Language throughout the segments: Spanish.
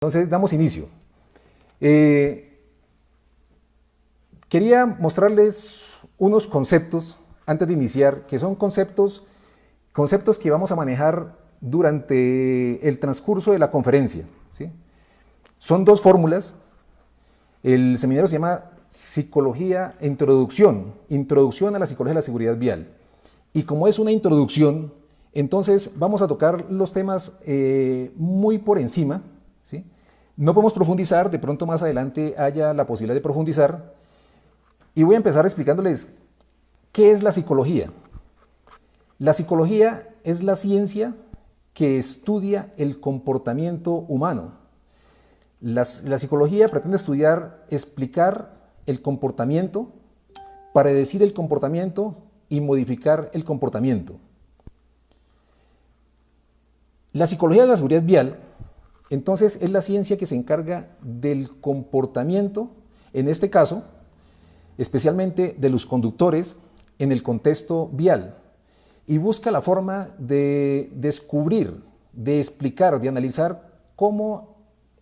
Entonces, damos inicio. Quería mostrarles unos conceptos antes de iniciar, que son conceptos que vamos a manejar durante el transcurso de la conferencia, ¿sí? Son dos fórmulas. El seminario se llama Psicología e Introducción a la Psicología de la Seguridad Vial. Y como es una introducción, entonces vamos a tocar los temas muy por encima, ¿sí? No podemos profundizar, de pronto más adelante haya la posibilidad de profundizar. Y voy a empezar explicándoles qué es la psicología. La psicología es la ciencia que estudia el comportamiento humano. La psicología pretende estudiar, explicar el comportamiento, predecir el comportamiento y modificar el comportamiento. La psicología de la seguridad vial, entonces, es la ciencia que se encarga del comportamiento, en este caso, especialmente de los conductores en el contexto vial, y busca la forma de descubrir, de explicar, de analizar cómo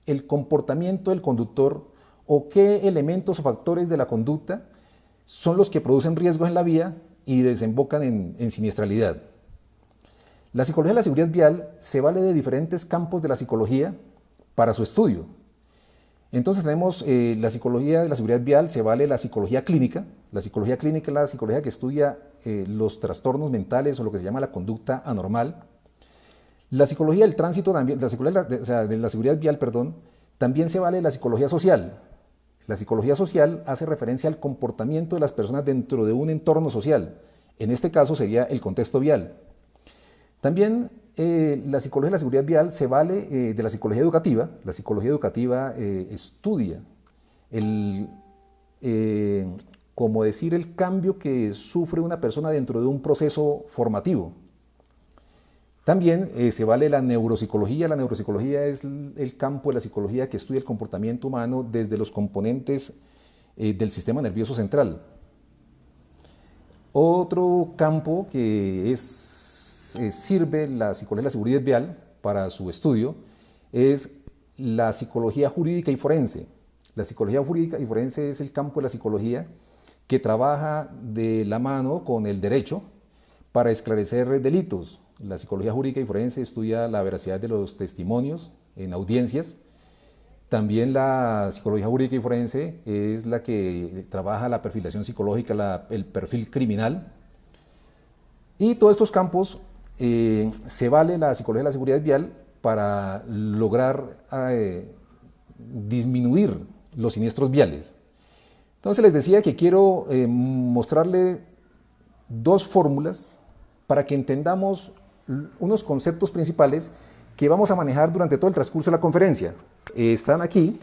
el comportamiento del conductor o qué elementos o factores de la conducta son los que producen riesgos en la vía y desembocan en siniestralidad. La psicología de la seguridad vial se vale de diferentes campos de la psicología para su estudio. Entonces tenemos la psicología de la seguridad vial, se vale la psicología clínica. La psicología clínica es la psicología que estudia los trastornos mentales o lo que se llama la conducta anormal. La psicología del tránsito, también, de la seguridad vial, perdón, también se vale la psicología social. La psicología social hace referencia al comportamiento de las personas dentro de un entorno social. En este caso sería el contexto vial. También la psicología de la seguridad vial se vale de la psicología educativa. La psicología educativa estudia el cambio que sufre una persona dentro de un proceso formativo. También se vale la neuropsicología. La neuropsicología es el campo de la psicología que estudia el comportamiento humano desde los componentes del sistema nervioso central. Otro campo que sirve la psicología de la seguridad vial para su estudio es la psicología jurídica y forense. La psicología jurídica y forense es el campo de la psicología que trabaja de la mano con el derecho para esclarecer delitos. La psicología jurídica y forense estudia la veracidad de los testimonios en audiencias. También la psicología jurídica y forense es la que trabaja la perfilación psicológica, el perfil criminal. Y todos estos campos se vale la psicología de la seguridad vial para lograr disminuir los siniestros viales. Entonces les decía que quiero mostrarle dos fórmulas para que entendamos unos conceptos principales que vamos a manejar durante todo el transcurso de la conferencia. Están aquí.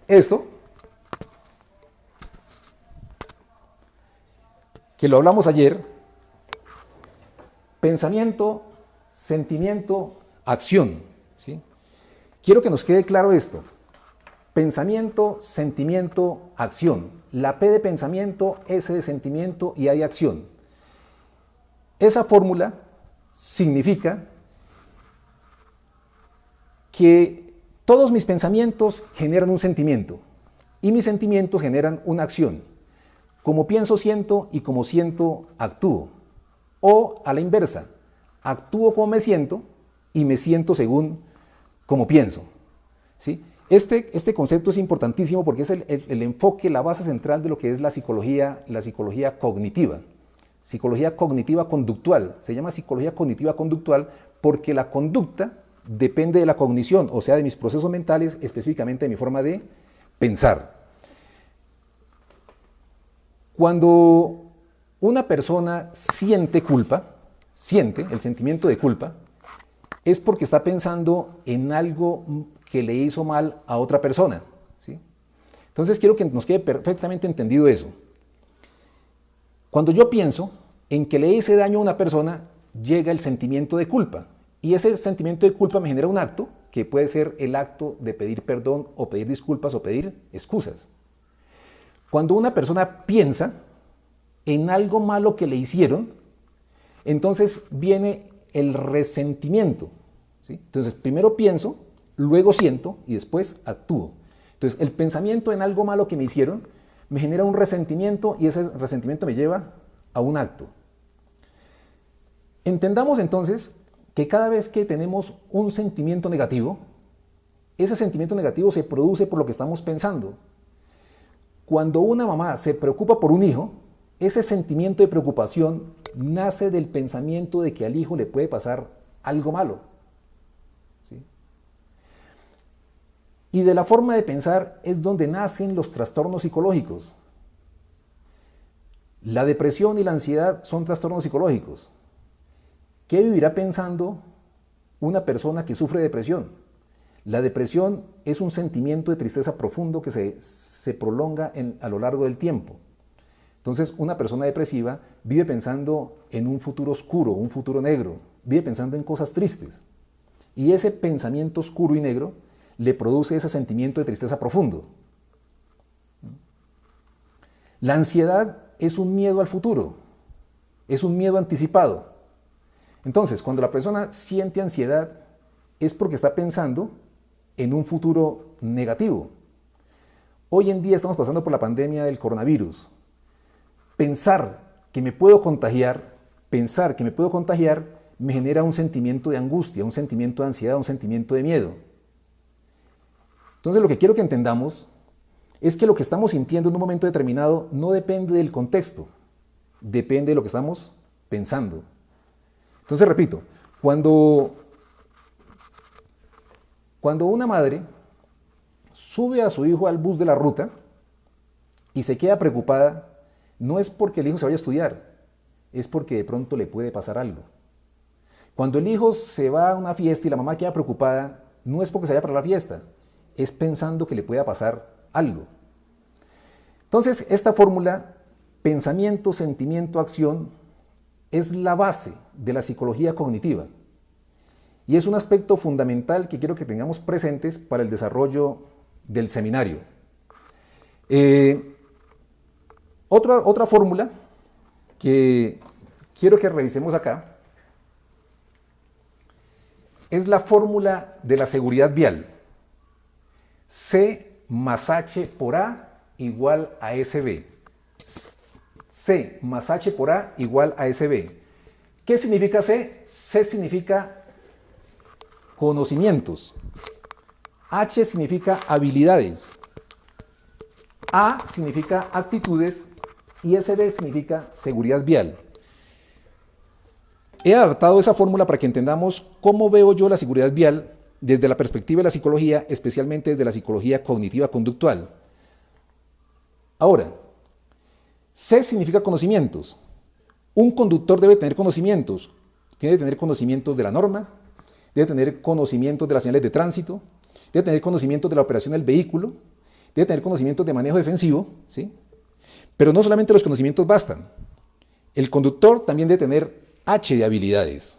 Esto, que lo hablamos ayer: pensamiento, sentimiento, acción, ¿sí? Quiero que nos quede claro esto: pensamiento, sentimiento, acción. La P de pensamiento, S de sentimiento y A de acción. Esa fórmula significa que todos mis pensamientos generan un sentimiento y mis sentimientos generan una acción. Como pienso, siento, y como siento, actúo. O a la inversa, actúo como me siento y me siento según como pienso, ¿sí? Este concepto es importantísimo porque es el enfoque, la base central de lo que es la psicología cognitiva. Psicología cognitiva conductual. Se llama psicología cognitiva conductual porque la conducta depende de la cognición, o sea, de mis procesos mentales, específicamente de mi forma de pensar. Cuando una persona siente culpa, siente el sentimiento de culpa, es porque está pensando en algo que le hizo mal a otra persona, ¿sí? Entonces quiero que nos quede perfectamente entendido eso. Cuando yo pienso en que le hice daño a una persona, llega el sentimiento de culpa. Y ese sentimiento de culpa me genera un acto, que puede ser el acto de pedir perdón o pedir disculpas o pedir excusas. Cuando una persona piensa en algo malo que le hicieron, entonces viene el resentimiento. ¿Sí? Entonces, primero pienso, luego siento y después actúo. Entonces, el pensamiento en algo malo que me hicieron me genera un resentimiento y ese resentimiento me lleva a un acto. Entendamos entonces que cada vez que tenemos un sentimiento negativo, ese sentimiento negativo se produce por lo que estamos pensando. Cuando una mamá se preocupa por un hijo, ese sentimiento de preocupación nace del pensamiento de que al hijo le puede pasar algo malo. ¿Sí? Y de la forma de pensar es donde nacen los trastornos psicológicos. La depresión y la ansiedad son trastornos psicológicos. ¿Qué vivirá pensando una persona que sufre depresión? La depresión es un sentimiento de tristeza profundo que se prolonga a lo largo del tiempo. Entonces, una persona depresiva vive pensando en un futuro oscuro, un futuro negro, vive pensando en cosas tristes. Y ese pensamiento oscuro y negro le produce ese sentimiento de tristeza profundo. La ansiedad es un miedo al futuro, es un miedo anticipado. Entonces, cuando la persona siente ansiedad, es porque está pensando en un futuro negativo. Hoy en día estamos pasando por la pandemia del coronavirus. Pensar que me puedo contagiar, me genera un sentimiento de angustia, un sentimiento de ansiedad, un sentimiento de miedo. Entonces, lo que quiero que entendamos es que lo que estamos sintiendo en un momento determinado no depende del contexto, depende de lo que estamos pensando. Entonces, repito, cuando una madre sube a su hijo al bus de la ruta y se queda preocupada, no es porque el hijo se vaya a estudiar, es porque de pronto le puede pasar algo. Cuando el hijo se va a una fiesta y la mamá queda preocupada, no es porque se vaya para la fiesta, es pensando que le pueda pasar algo. Entonces, esta fórmula, pensamiento, sentimiento, acción, es la base de la psicología cognitiva y es un aspecto fundamental que quiero que tengamos presentes para el desarrollo del seminario. Otra fórmula que quiero que revisemos acá es la fórmula de la seguridad vial. C más H por A igual a SB. C más H por A igual a SB. ¿Qué significa C? C significa conocimientos. H significa habilidades. A significa actitudes y SB significa seguridad vial. He adaptado esa fórmula para que entendamos cómo veo yo la seguridad vial desde la perspectiva de la psicología, especialmente desde la psicología cognitiva conductual. Ahora, C significa conocimientos. Un conductor debe tener conocimientos. Tiene que tener conocimientos de la norma, debe tener conocimientos de las señales de tránsito, debe tener conocimientos de la operación del vehículo, debe tener conocimientos de manejo defensivo, ¿sí? Pero no solamente los conocimientos bastan. El conductor también debe tener H de habilidades.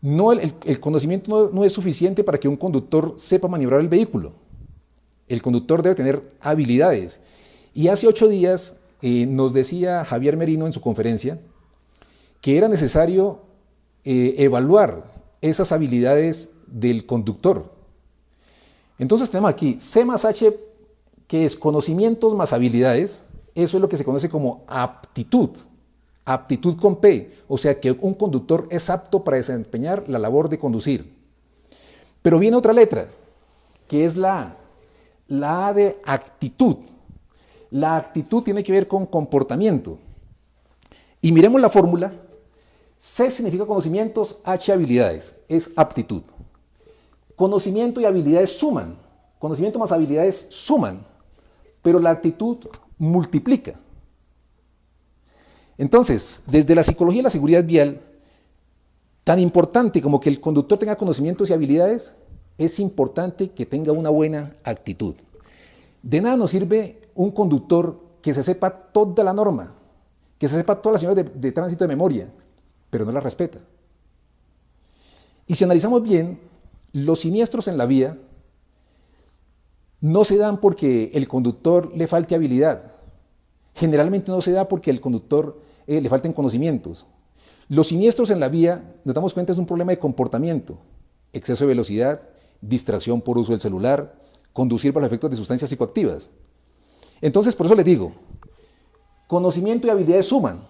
El conocimiento no es suficiente para que un conductor sepa maniobrar el vehículo. El conductor debe tener habilidades. Y hace 8 días nos decía Javier Merino en su conferencia que era necesario evaluar esas habilidades del conductor. Entonces tenemos aquí C más H, que es conocimientos más habilidades. Eso es lo que se conoce como aptitud. Aptitud con P, o sea que un conductor es apto para desempeñar la labor de conducir. Pero viene otra letra, que es la A. La A de actitud. La actitud tiene que ver con comportamiento. Y miremos la fórmula. C significa conocimientos, H habilidades, es aptitud. Conocimiento y habilidades suman. Conocimiento más habilidades suman, pero la actitud multiplica. Entonces, desde la psicología de la seguridad vial, tan importante como que el conductor tenga conocimientos y habilidades, es importante que tenga una buena actitud. De nada nos sirve un conductor que se sepa toda la norma, que se sepa todas las señales de tránsito de memoria, pero no las respeta. Y si analizamos bien, los siniestros en la vía no se dan porque el conductor le falte habilidad. Generalmente no se da porque al conductor le falten conocimientos. Los siniestros en la vía, nos damos cuenta, es un problema de comportamiento, exceso de velocidad, distracción por uso del celular, conducir bajo efectos de sustancias psicoactivas. Entonces, por eso les digo, conocimiento y habilidades suman,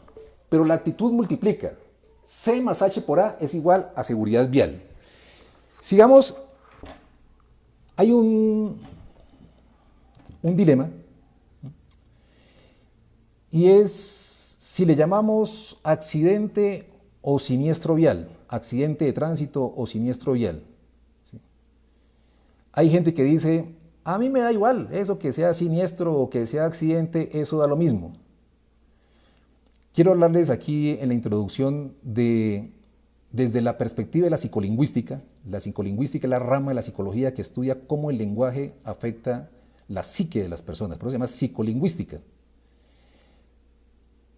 pero la actitud multiplica. C más H por A es igual a seguridad vial. Sigamos, hay un dilema, y es si le llamamos accidente o siniestro vial, accidente de tránsito o siniestro vial. ¿Sí? Hay gente que dice, a mí me da igual, eso que sea siniestro o que sea accidente, eso da lo mismo. Quiero hablarles aquí en la introducción desde la perspectiva de la psicolingüística. La psicolingüística es la rama de la psicología que estudia cómo el lenguaje afecta la psique de las personas, por eso se llama psicolingüística.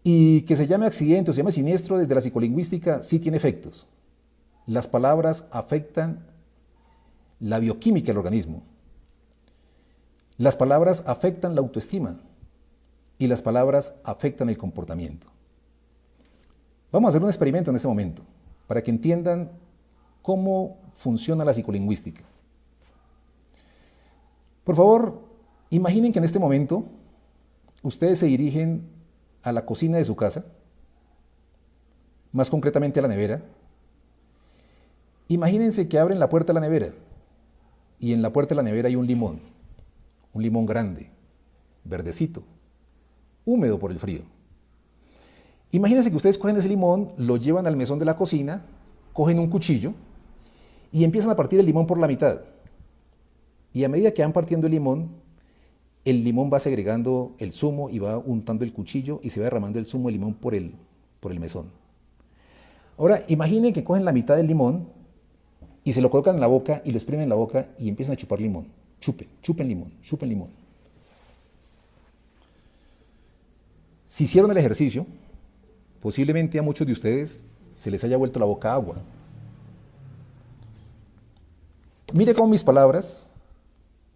Y que se llame accidente o se llame siniestro desde la psicolingüística sí tiene efectos. Las palabras afectan la bioquímica del organismo. Las palabras afectan la autoestima y las palabras afectan el comportamiento. Vamos a hacer un experimento en este momento para que entiendan cómo funciona la psicolingüística. Por favor, imaginen que en este momento ustedes se dirigen a la cocina de su casa, más concretamente a la nevera. Imagínense que abren la puerta de la nevera y en la puerta de la nevera hay un limón grande, verdecito, húmedo por el frío. Imagínense que ustedes cogen ese limón, lo llevan al mesón de la cocina, cogen un cuchillo y empiezan a partir el limón por la mitad. Y a medida que van partiendo el limón va segregando el zumo y va untando el cuchillo y se va derramando el zumo de limón por el mesón. Ahora, imaginen que cogen la mitad del limón y se lo colocan en la boca y lo exprimen en la boca y empiezan a chupar limón. Chupen limón, chupen limón. Si hicieron el ejercicio, posiblemente a muchos de ustedes se les haya vuelto la boca agua. Mire cómo mis palabras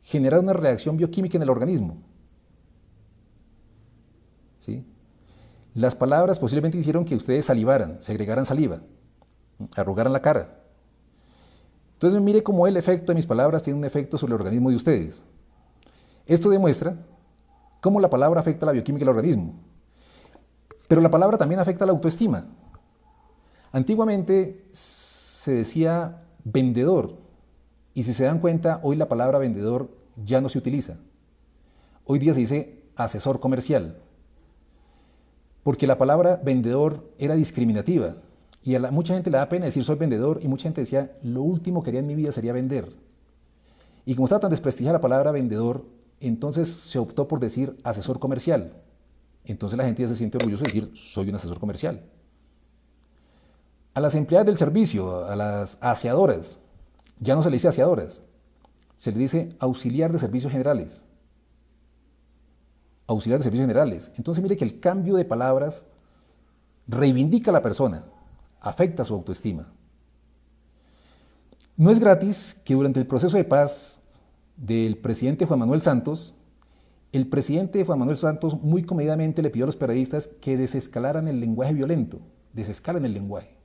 generan una reacción bioquímica en el organismo. ¿Sí? Las palabras posiblemente hicieron que ustedes salivaran, segregaran saliva, arrugaran la cara. Entonces mire cómo el efecto de mis palabras tiene un efecto sobre el organismo de ustedes. Esto demuestra cómo la palabra afecta la bioquímica del organismo. Pero la palabra también afecta la autoestima. Antiguamente se decía vendedor, y si se dan cuenta, hoy la palabra vendedor ya no se utiliza. Hoy día se dice asesor comercial, porque la palabra vendedor era discriminativa, y a mucha gente le da pena decir soy vendedor, y mucha gente decía lo último que haría en mi vida sería vender. Y como estaba tan desprestigiada la palabra vendedor, entonces se optó por decir asesor comercial. Entonces la gente ya se siente orgullosa de decir soy un asesor comercial. A las empleadas del servicio, a las aseadoras, ya no se le dice aseadoras, se le dice auxiliar de servicios generales. Auxiliar de servicios generales. Entonces mire que el cambio de palabras reivindica a la persona, afecta su autoestima. No es gratis que durante el proceso de paz del presidente Juan Manuel Santos, el presidente Juan Manuel Santos muy comedidamente le pidió a los periodistas que desescalaran el lenguaje violento, desescalen el lenguaje,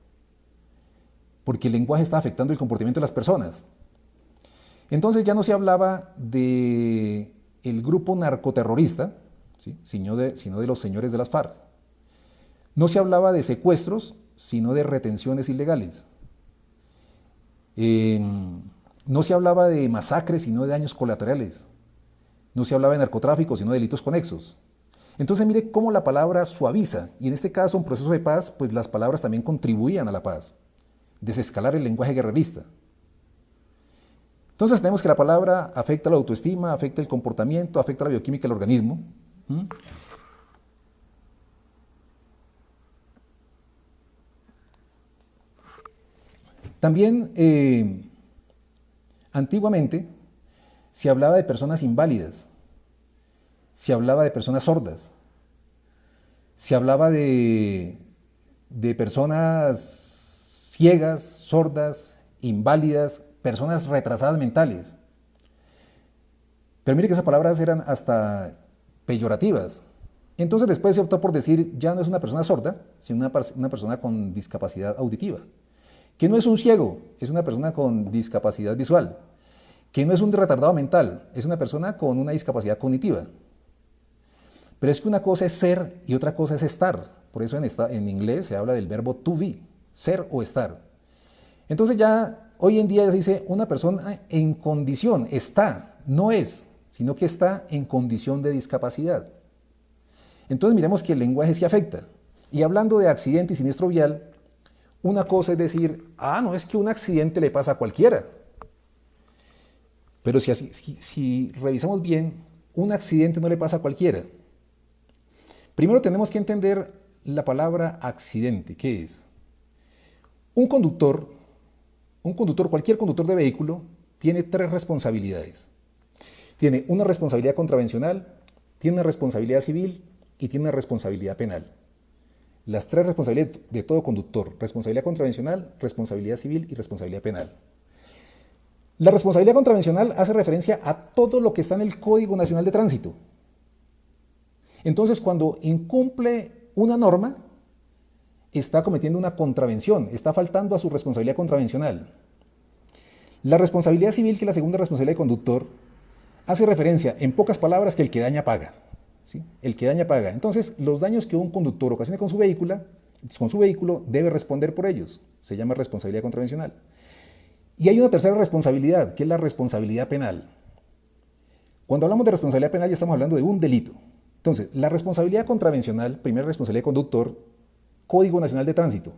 porque el lenguaje está afectando el comportamiento de las personas. Entonces ya no se hablaba de el grupo narcoterrorista, ¿sí?, sino de los señores de las FARC. No se hablaba de secuestros, sino de retenciones ilegales. No se hablaba de masacres, sino de daños colaterales. No se hablaba de narcotráfico, sino de delitos conexos. Entonces mire cómo la palabra suaviza, y en este caso, en proceso de paz, pues las palabras también contribuían a la paz. Desescalar el lenguaje guerrerista. Entonces tenemos que la palabra afecta la autoestima, afecta el comportamiento, afecta la bioquímica del organismo. También, antiguamente, se hablaba de personas inválidas, se hablaba de personas sordas, se hablaba de personas ciegas, sordas, inválidas, personas retrasadas mentales. Pero mire que esas palabras eran hasta peyorativas. Entonces después se optó por decir, ya no es una persona sorda, sino una persona con discapacidad auditiva. Que no es un ciego, es una persona con discapacidad visual. Que no es un retardado mental, es una persona con una discapacidad cognitiva. Pero es que una cosa es ser y otra cosa es estar. Por eso en inglés se habla del verbo to be, ser o estar. Entonces ya hoy en día se dice una persona en condición, está, no es, sino que está en condición de discapacidad. Entonces miremos que el lenguaje sí afecta. Y hablando de accidente y siniestro vial, una cosa es decir, no es que un accidente le pasa a cualquiera. Pero si revisamos bien, un accidente no le pasa a cualquiera. Primero tenemos que entender la palabra accidente. ¿Qué es? Un conductor, cualquier conductor de vehículo, tiene tres responsabilidades. Tiene una responsabilidad contravencional, tiene una responsabilidad civil y tiene una responsabilidad penal. Las tres responsabilidades de todo conductor: responsabilidad contravencional, responsabilidad civil y responsabilidad penal. La responsabilidad contravencional hace referencia a todo lo que está en el Código Nacional de Tránsito. Entonces, cuando incumple una norma, está cometiendo una contravención, está faltando a su responsabilidad contravencional. La responsabilidad civil, que es la segunda responsabilidad de conductor, hace referencia, en pocas palabras, que el que daña paga. ¿Sí? El que daña paga. Entonces, los daños que un conductor ocasione con su vehículo debe responder por ellos. Se llama responsabilidad contravencional. Y hay una tercera responsabilidad, que es la responsabilidad penal. Cuando hablamos de responsabilidad penal ya estamos hablando de un delito. Entonces, la responsabilidad contravencional, primera responsabilidad de conductor, Código Nacional de Tránsito.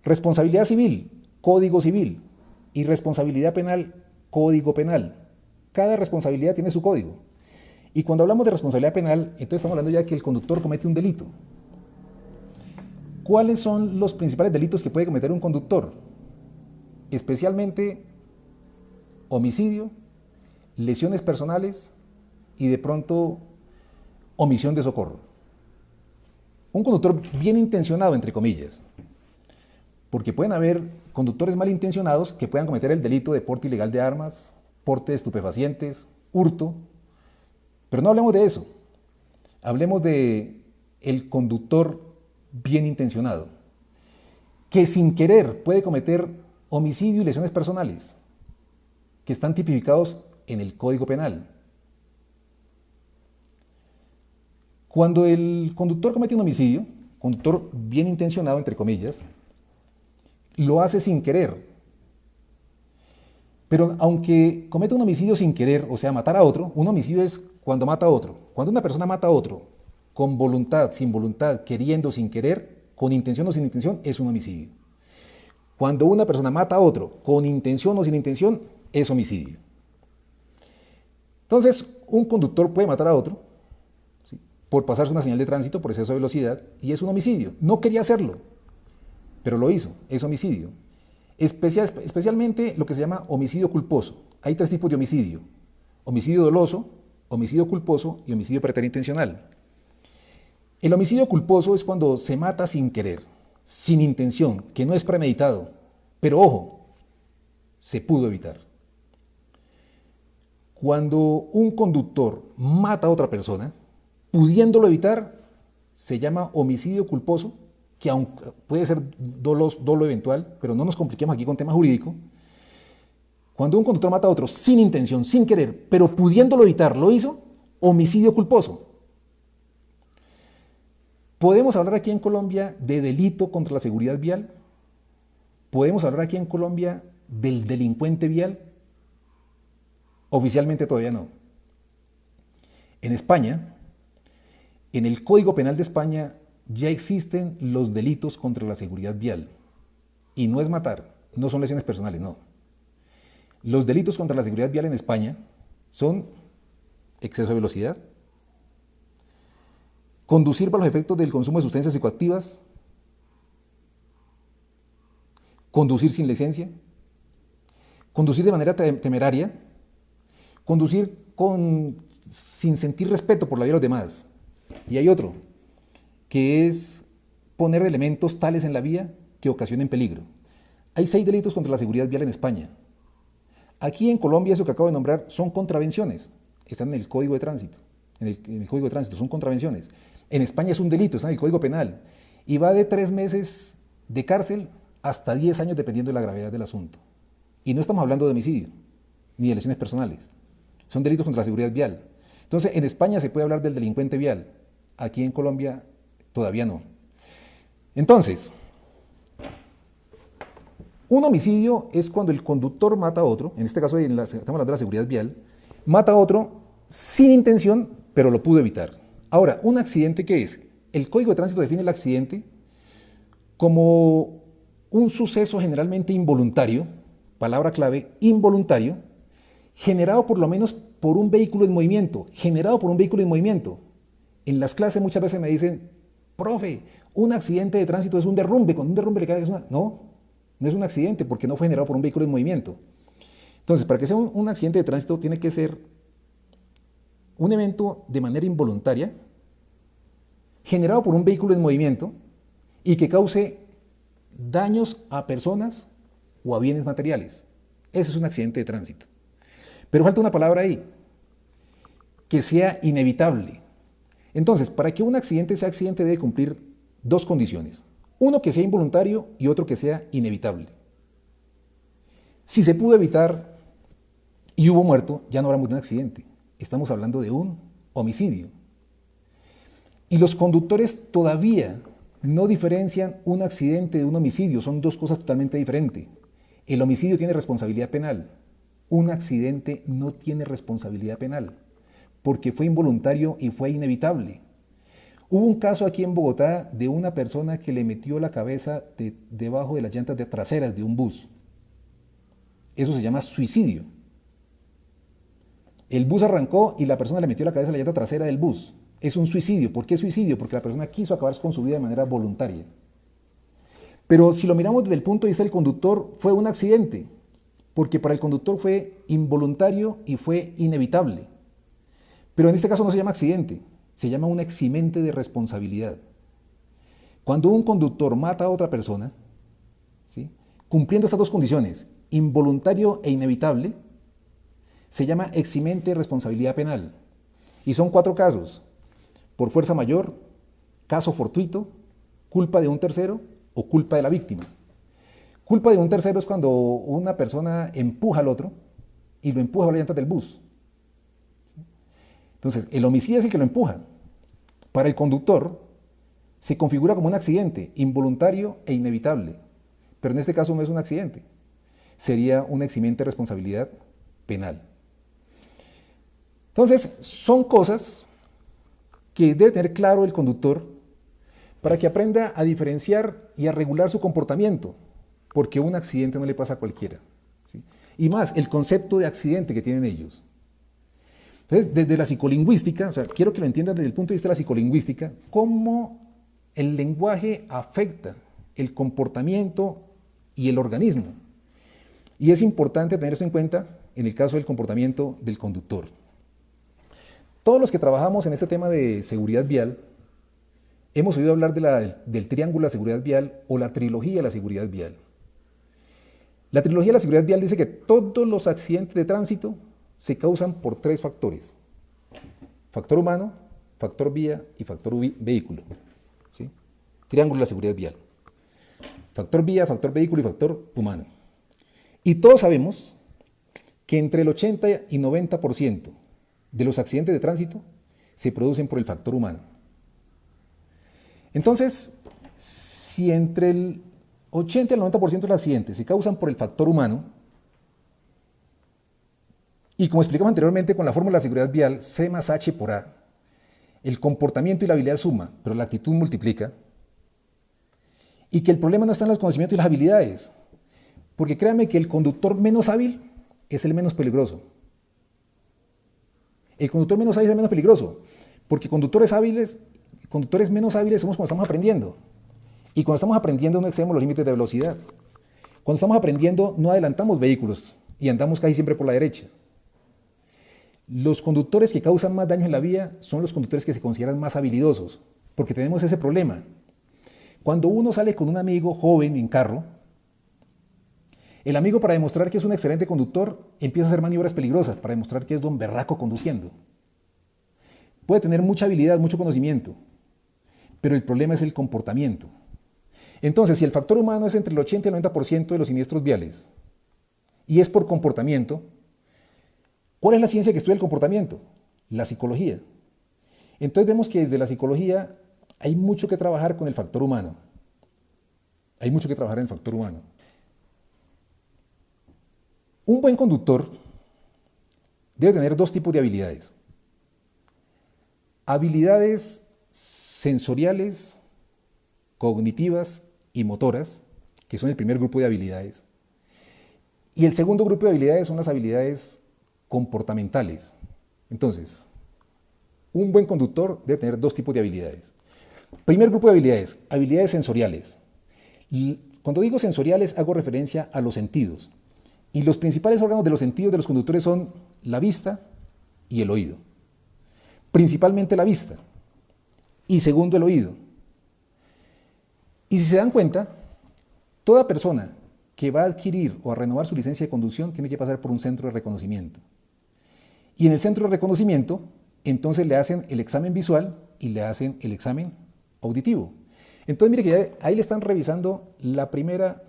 Responsabilidad civil, Código Civil. Y responsabilidad penal, Código Penal. Cada responsabilidad tiene su código. Y cuando hablamos de responsabilidad penal, entonces estamos hablando ya que el conductor comete un delito. ¿Cuáles son los principales delitos que puede cometer un conductor? Especialmente homicidio, lesiones personales y de pronto omisión de socorro. Un conductor bien intencionado, entre comillas, porque pueden haber conductores malintencionados que puedan cometer el delito de porte ilegal de armas, porte de estupefacientes, hurto, pero no hablemos de eso. Hablemos de el conductor bien intencionado, que sin querer puede cometer homicidio y lesiones personales, que están tipificados en el Código Penal. Cuando el conductor comete un homicidio, conductor bien intencionado, entre comillas, lo hace sin querer. Pero aunque cometa un homicidio sin querer, o sea, matar a otro, un homicidio es cuando mata a otro. Cuando una persona mata a otro, con voluntad, sin voluntad, queriendo, sin querer, con intención o sin intención, es un homicidio. Cuando una persona mata a otro, con intención o sin intención, es homicidio. Entonces, un conductor puede matar a otro, ¿sí?, por pasarse una señal de tránsito, por exceso de velocidad, y es un homicidio. No quería hacerlo, pero lo hizo, es homicidio. Especialmente lo que se llama homicidio culposo. Hay tres tipos de homicidio: homicidio doloso, homicidio culposo y homicidio preterintencional. El homicidio culposo es cuando se mata sin querer, sin intención, que no es premeditado, pero ojo, se pudo evitar. Cuando un conductor mata a otra persona, pudiéndolo evitar, se llama homicidio culposo, que aunque puede ser dolo eventual, pero no nos compliquemos aquí con tema jurídico. Cuando un conductor mata a otro sin intención, sin querer, pero pudiéndolo evitar, lo hizo, homicidio culposo. ¿Podemos hablar aquí en Colombia de delito contra la seguridad vial? ¿Podemos hablar aquí en Colombia del delincuente vial? Oficialmente todavía no. En España, en el Código Penal de España, ya existen los delitos contra la seguridad vial. Y no es matar, no son lesiones personales, no. Los delitos contra la seguridad vial en España son exceso de velocidad, conducir bajo los efectos del consumo de sustancias psicoactivas, conducir sin licencia, conducir de manera temeraria, conducir sin sentir respeto por la vida de los demás. Y hay otro, que es poner elementos tales en la vía que ocasionen peligro. Hay 6 delitos contra la seguridad vial en España. Aquí en Colombia, eso que acabo de nombrar son contravenciones, están en el Código de Tránsito. En el Código de Tránsito son contravenciones. En España es un delito, está en el Código Penal. Y va de 3 meses de cárcel hasta 10 años dependiendo de la gravedad del asunto. Y no estamos hablando de homicidio, ni de lesiones personales. Son delitos contra la seguridad vial. Entonces, en España se puede hablar del delincuente vial. Aquí en Colombia todavía no. Entonces, un homicidio es cuando el conductor mata a otro, en este caso estamos hablando de la seguridad vial, mata a otro sin intención, pero lo pudo evitar. Ahora, ¿un accidente qué es? El Código de Tránsito define el accidente como un suceso generalmente involuntario, palabra clave, involuntario, generado por lo menos por un vehículo en movimiento, generado por un vehículo en movimiento. En las clases muchas veces me dicen, profe, un accidente de tránsito es un derrumbe, cuando un derrumbe le cae es una... No es un accidente porque no fue generado por un vehículo en movimiento. Entonces, para que sea un accidente de tránsito tiene que ser un evento de manera involuntaria, generado por un vehículo en movimiento y que cause daños a personas o a bienes materiales. Ese es un accidente de tránsito. Pero falta una palabra ahí, que sea inevitable. Entonces, para que un accidente sea accidente debe cumplir 2 condiciones. Uno, que sea involuntario y otro, que sea inevitable. Si se pudo evitar y hubo muerto, ya no hablamos de un accidente. Estamos hablando de un homicidio. Y los conductores todavía no diferencian un accidente de un homicidio. Son 2 cosas totalmente diferentes. El homicidio tiene responsabilidad penal. Un accidente no tiene responsabilidad penal porque fue involuntario y fue inevitable. Hubo un caso aquí en Bogotá de una persona que le metió la cabeza debajo de las llantas traseras de un bus. Eso se llama suicidio. El bus arrancó y la persona le metió la cabeza a la llanta trasera del bus. Es un suicidio. ¿Por qué suicidio? Porque la persona quiso acabar con su vida de manera voluntaria. Pero si lo miramos desde el punto de vista del conductor, fue un accidente, porque para el conductor fue involuntario y fue inevitable. Pero en este caso no se llama accidente. Se llama un eximente de responsabilidad. Cuando un conductor mata a otra persona, ¿sí?, cumpliendo estas 2 condiciones, involuntario e inevitable, se llama eximente de responsabilidad penal. Y son 4 casos: por fuerza mayor, caso fortuito, culpa de un tercero o culpa de la víctima. Culpa de un tercero es cuando una persona empuja al otro y lo empuja a la llanta del bus. Entonces, el homicidio es el que lo empuja. Para el conductor se configura como un accidente involuntario e inevitable, pero en este caso no es un accidente, sería un eximente de responsabilidad penal. Entonces, son cosas que debe tener claro el conductor para que aprenda a diferenciar y a regular su comportamiento, porque un accidente no le pasa a cualquiera, ¿sí? Y más, el concepto de accidente que tienen ellos. Entonces, desde la psicolingüística, o sea, quiero que lo entiendan desde el punto de vista de la psicolingüística, cómo el lenguaje afecta el comportamiento y el organismo. Y es importante tener eso en cuenta en el caso del comportamiento del conductor. Todos los que trabajamos en este tema de seguridad vial, hemos oído hablar del triángulo de la seguridad vial o la trilogía de la seguridad vial. La trilogía de la seguridad vial dice que todos los accidentes de tránsito se causan por 3 factores: factor humano, factor vía y factor vehículo. ¿Sí? Triángulo de la seguridad vial. Factor vía, factor vehículo y factor humano. Y todos sabemos que entre el 80 y 90% de los accidentes de tránsito se producen por el factor humano. Entonces, si entre el 80 y el 90% de los accidentes se causan por el factor humano, y como explicamos anteriormente con la fórmula de seguridad vial, C más H por A, el comportamiento y la habilidad suma, pero la actitud multiplica, y que el problema no está en los conocimientos y las habilidades, porque créanme que el conductor menos hábil es el menos peligroso. El conductor menos hábil es el menos peligroso, porque conductores menos hábiles somos cuando estamos aprendiendo, y cuando estamos aprendiendo no excedemos los límites de velocidad. Cuando estamos aprendiendo no adelantamos vehículos y andamos casi siempre por la derecha. Los conductores que causan más daño en la vía son los conductores que se consideran más habilidosos, porque tenemos ese problema. Cuando uno sale con un amigo joven en carro, el amigo, para demostrar que es un excelente conductor, empieza a hacer maniobras peligrosas para demostrar que es don berraco conduciendo. Puede tener mucha habilidad, mucho conocimiento, pero el problema es el comportamiento. Entonces, si el factor humano es entre el 80 y el 90% de los siniestros viales y es por comportamiento, ¿cuál es la ciencia que estudia el comportamiento? La psicología. Entonces vemos que desde la psicología hay mucho que trabajar con el factor humano. Hay mucho que trabajar en el factor humano. Un buen conductor debe tener dos tipos de habilidades. Habilidades sensoriales, cognitivas y motoras, que son el primer grupo de habilidades. Y el segundo grupo de habilidades son las habilidades comportamentales. Entonces, un buen conductor debe tener dos tipos de habilidades. Primer grupo de habilidades, habilidades sensoriales. Cuando digo sensoriales hago referencia a los sentidos. Y los principales órganos de los sentidos de los conductores son la vista y el oído. Principalmente la vista y segundo el oído. Y si se dan cuenta, toda persona que va a adquirir o a renovar su licencia de conducción tiene que pasar por un centro de reconocimiento. Y en el centro de reconocimiento, entonces le hacen el examen visual y le hacen el examen auditivo. Entonces mire que ahí le están revisando la primera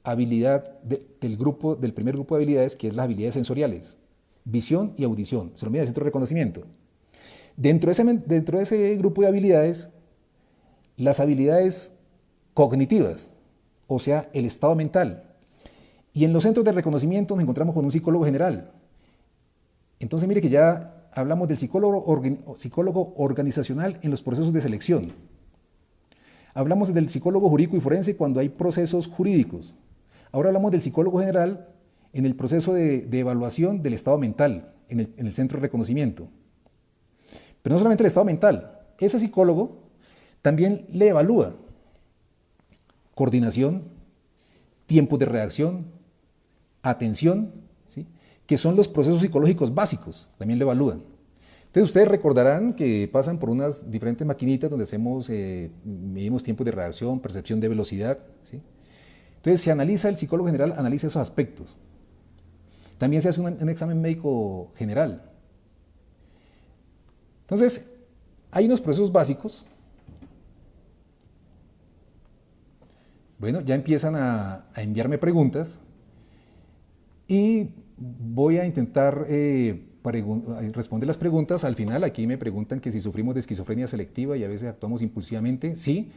habilidad del primer grupo de habilidades, que es las habilidades sensoriales, visión y audición. Se lo mide el centro de reconocimiento. Dentro de ese grupo de habilidades, las habilidades cognitivas, o sea, el estado mental. Y en los centros de reconocimiento nos encontramos con un psicólogo general. Entonces mire que ya hablamos del psicólogo organizacional en los procesos de selección. Hablamos del psicólogo jurídico y forense cuando hay procesos jurídicos. Ahora hablamos del psicólogo general en el proceso de evaluación del estado mental, en el centro de reconocimiento. Pero no solamente el estado mental, ese psicólogo también le evalúa coordinación, tiempos de reacción, atención, ¿sí?, que son los procesos psicológicos básicos, también le evalúan. Entonces ustedes recordarán que pasan por unas diferentes maquinitas donde medimos tiempos de reacción, percepción de velocidad, ¿sí? Entonces se analiza, el psicólogo general analiza esos aspectos. También se hace un examen médico general. Entonces, hay unos procesos básicos. Bueno, ya empiezan a enviarme preguntas y voy a intentar responder las preguntas. Al final aquí me preguntan que si sufrimos de esquizofrenia selectiva y a veces actuamos impulsivamente. Sí,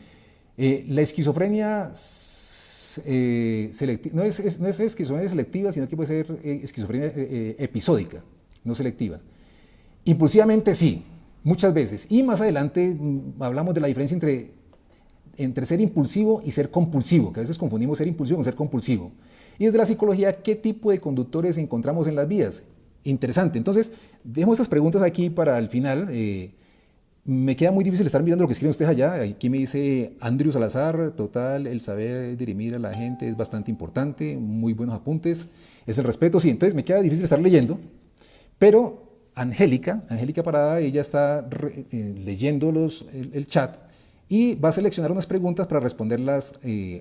la esquizofrenia selectiva no es esquizofrenia selectiva, sino que puede ser esquizofrenia episódica, no selectiva. Impulsivamente sí, muchas veces. Y más adelante hablamos de la diferencia entre ser impulsivo y ser compulsivo, que a veces confundimos ser impulsivo con ser compulsivo. Y desde la psicología, ¿qué tipo de conductores encontramos en las vías? Interesante. Entonces, dejo estas preguntas aquí para el final. Me queda muy difícil estar mirando lo que escriben ustedes allá. Aquí me dice Andrew Salazar, total, el saber dirimir a la gente es bastante importante, muy buenos apuntes, es el respeto. Sí, entonces me queda difícil estar leyendo, pero Angélica Parada, ella está leyendo el chat y va a seleccionar unas preguntas para responderlas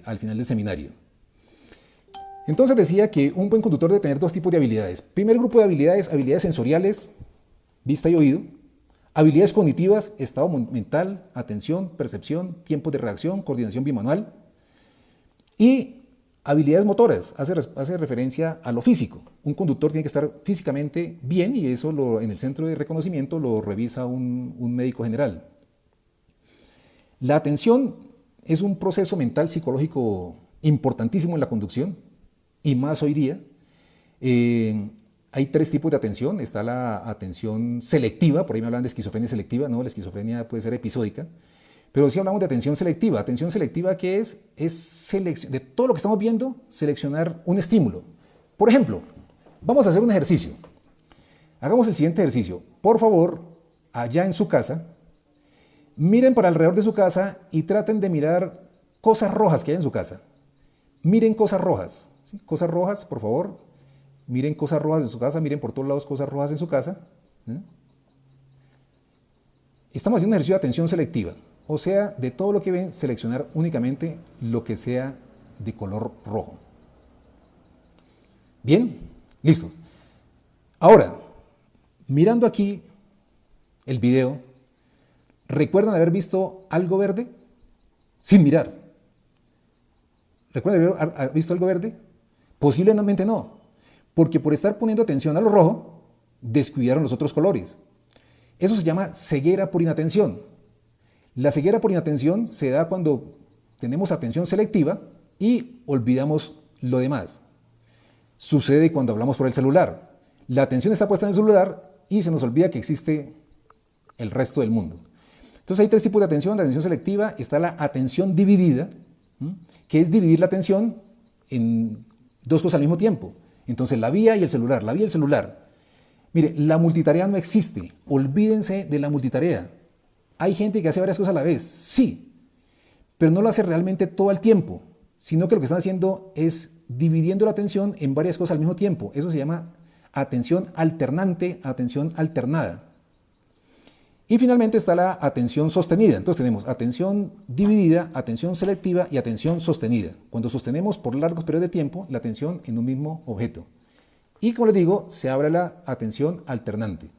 al final del seminario. Entonces decía que un buen conductor debe tener dos tipos de habilidades. Primer grupo de habilidades, habilidades sensoriales, vista y oído. Habilidades cognitivas, estado mental, atención, percepción, tiempos de reacción, coordinación bimanual. Y habilidades motoras, hace referencia a lo físico. Un conductor tiene que estar físicamente bien y eso en el centro de reconocimiento lo revisa un médico general. La atención es un proceso mental psicológico importantísimo en la conducción y más hoy día. Hay tres tipos de atención. Está la atención selectiva, por ahí me hablan de esquizofrenia selectiva, no, la esquizofrenia puede ser episódica, pero sí hablamos de atención selectiva. Atención selectiva, ¿qué es? Es de todo lo que estamos viendo, seleccionar un estímulo. Por ejemplo, vamos a hacer un ejercicio. Hagamos el siguiente ejercicio. Por favor, allá en su casa, miren para alrededor de su casa y traten de mirar cosas rojas que hay en su casa. Miren cosas rojas, ¿sí? Cosas rojas, por favor. Miren cosas rojas en su casa, miren por todos lados cosas rojas en su casa. Estamos haciendo un ejercicio de atención selectiva. O sea, de todo lo que ven, seleccionar únicamente lo que sea de color rojo. Bien, listos. Ahora, mirando aquí el video, ¿Recuerdan haber visto algo verde? Sin mirar. ¿Recuerdan haber visto algo verde? Posiblemente no, porque por estar poniendo atención a lo rojo, descuidaron los otros colores. Eso se llama ceguera por inatención. La ceguera por inatención se da cuando tenemos atención selectiva y olvidamos lo demás. Sucede cuando hablamos por el celular. La atención está puesta en el celular y se nos olvida que existe el resto del mundo. Entonces hay tres tipos de atención. La atención selectiva, está la atención dividida, que es dividir la atención en dos cosas al mismo tiempo. Entonces la vía y el celular, la vía y el celular. Mire, la multitarea no existe. Olvídense de la multitarea. Hay gente que hace varias cosas a la vez, sí, pero no lo hace realmente todo el tiempo, sino que lo que están haciendo es dividiendo la atención en varias cosas al mismo tiempo. Eso se llama atención alternante, atención alternada. Y finalmente está la atención sostenida. Entonces tenemos atención dividida, atención selectiva y atención sostenida. Cuando sostenemos por largos periodos de tiempo la atención en un mismo objeto. Y como les digo, se abre la atención alternante.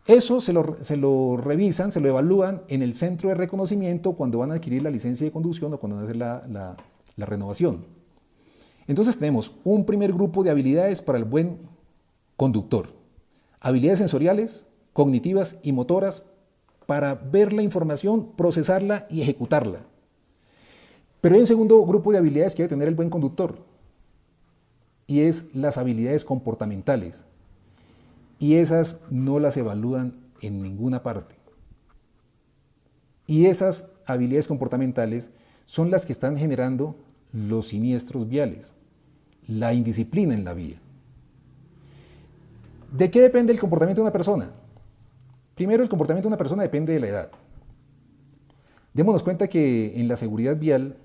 Eso se lo revisan, se lo evalúan en el centro de reconocimiento cuando van a adquirir la licencia de conducción o cuando van a hacer la renovación. Entonces tenemos un primer grupo de habilidades para el buen conductor. Habilidades sensoriales, cognitivas y motoras para ver la información, procesarla y ejecutarla. Pero hay un segundo grupo de habilidades que debe tener el buen conductor y es las habilidades comportamentales. Y esas no las evalúan en ninguna parte. Y esas habilidades comportamentales son las que están generando los siniestros viales, la indisciplina en la vía. ¿De qué depende el comportamiento de una persona? Primero, el comportamiento de una persona depende de la edad. Démonos cuenta que en la seguridad vial,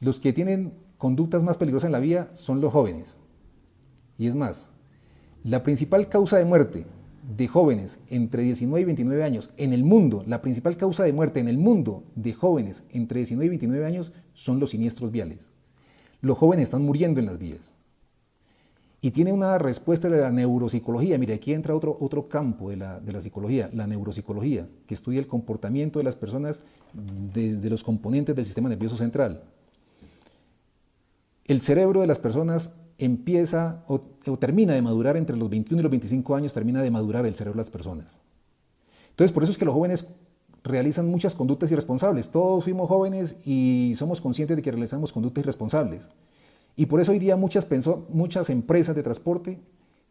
los que tienen conductas más peligrosas en la vía son los jóvenes. Y es más, la principal causa de muerte de jóvenes entre 19 y 29 años en el mundo, la principal causa de muerte en el mundo de jóvenes entre 19 y 29 años son los siniestros viales. Los jóvenes están muriendo en las vías. Y tiene una respuesta de la neuropsicología. Mire, aquí entra otro campo de la psicología, la neuropsicología, que estudia el comportamiento de las personas desde los componentes del sistema nervioso central. El cerebro de las personas empieza o termina de madurar entre los 21 y los 25 años, termina de madurar el cerebro de las personas. Entonces, por eso es que los jóvenes realizan muchas conductas irresponsables. Todos fuimos jóvenes y somos conscientes de que realizamos conductas irresponsables. Y por eso hoy día muchas empresas de transporte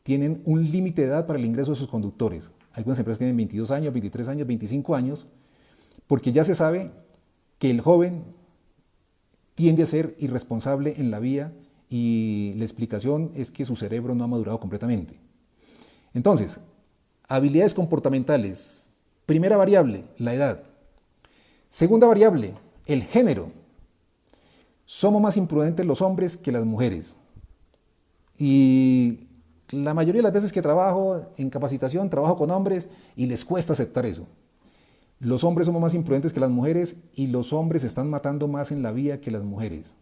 tienen un límite de edad para el ingreso de sus conductores. Algunas empresas tienen 22 años, 23 años, 25 años, porque ya se sabe que el joven tiende a ser irresponsable en la vía y la explicación es que su cerebro no ha madurado completamente. Entonces, habilidades comportamentales. Primera variable, la edad. Segunda variable, el género. Somos más imprudentes los hombres que las mujeres. Y la mayoría de las veces que trabajo en capacitación, trabajo con hombres y les cuesta aceptar eso. Los hombres somos más imprudentes que las mujeres y los hombres se están matando más en la vía que las mujeres.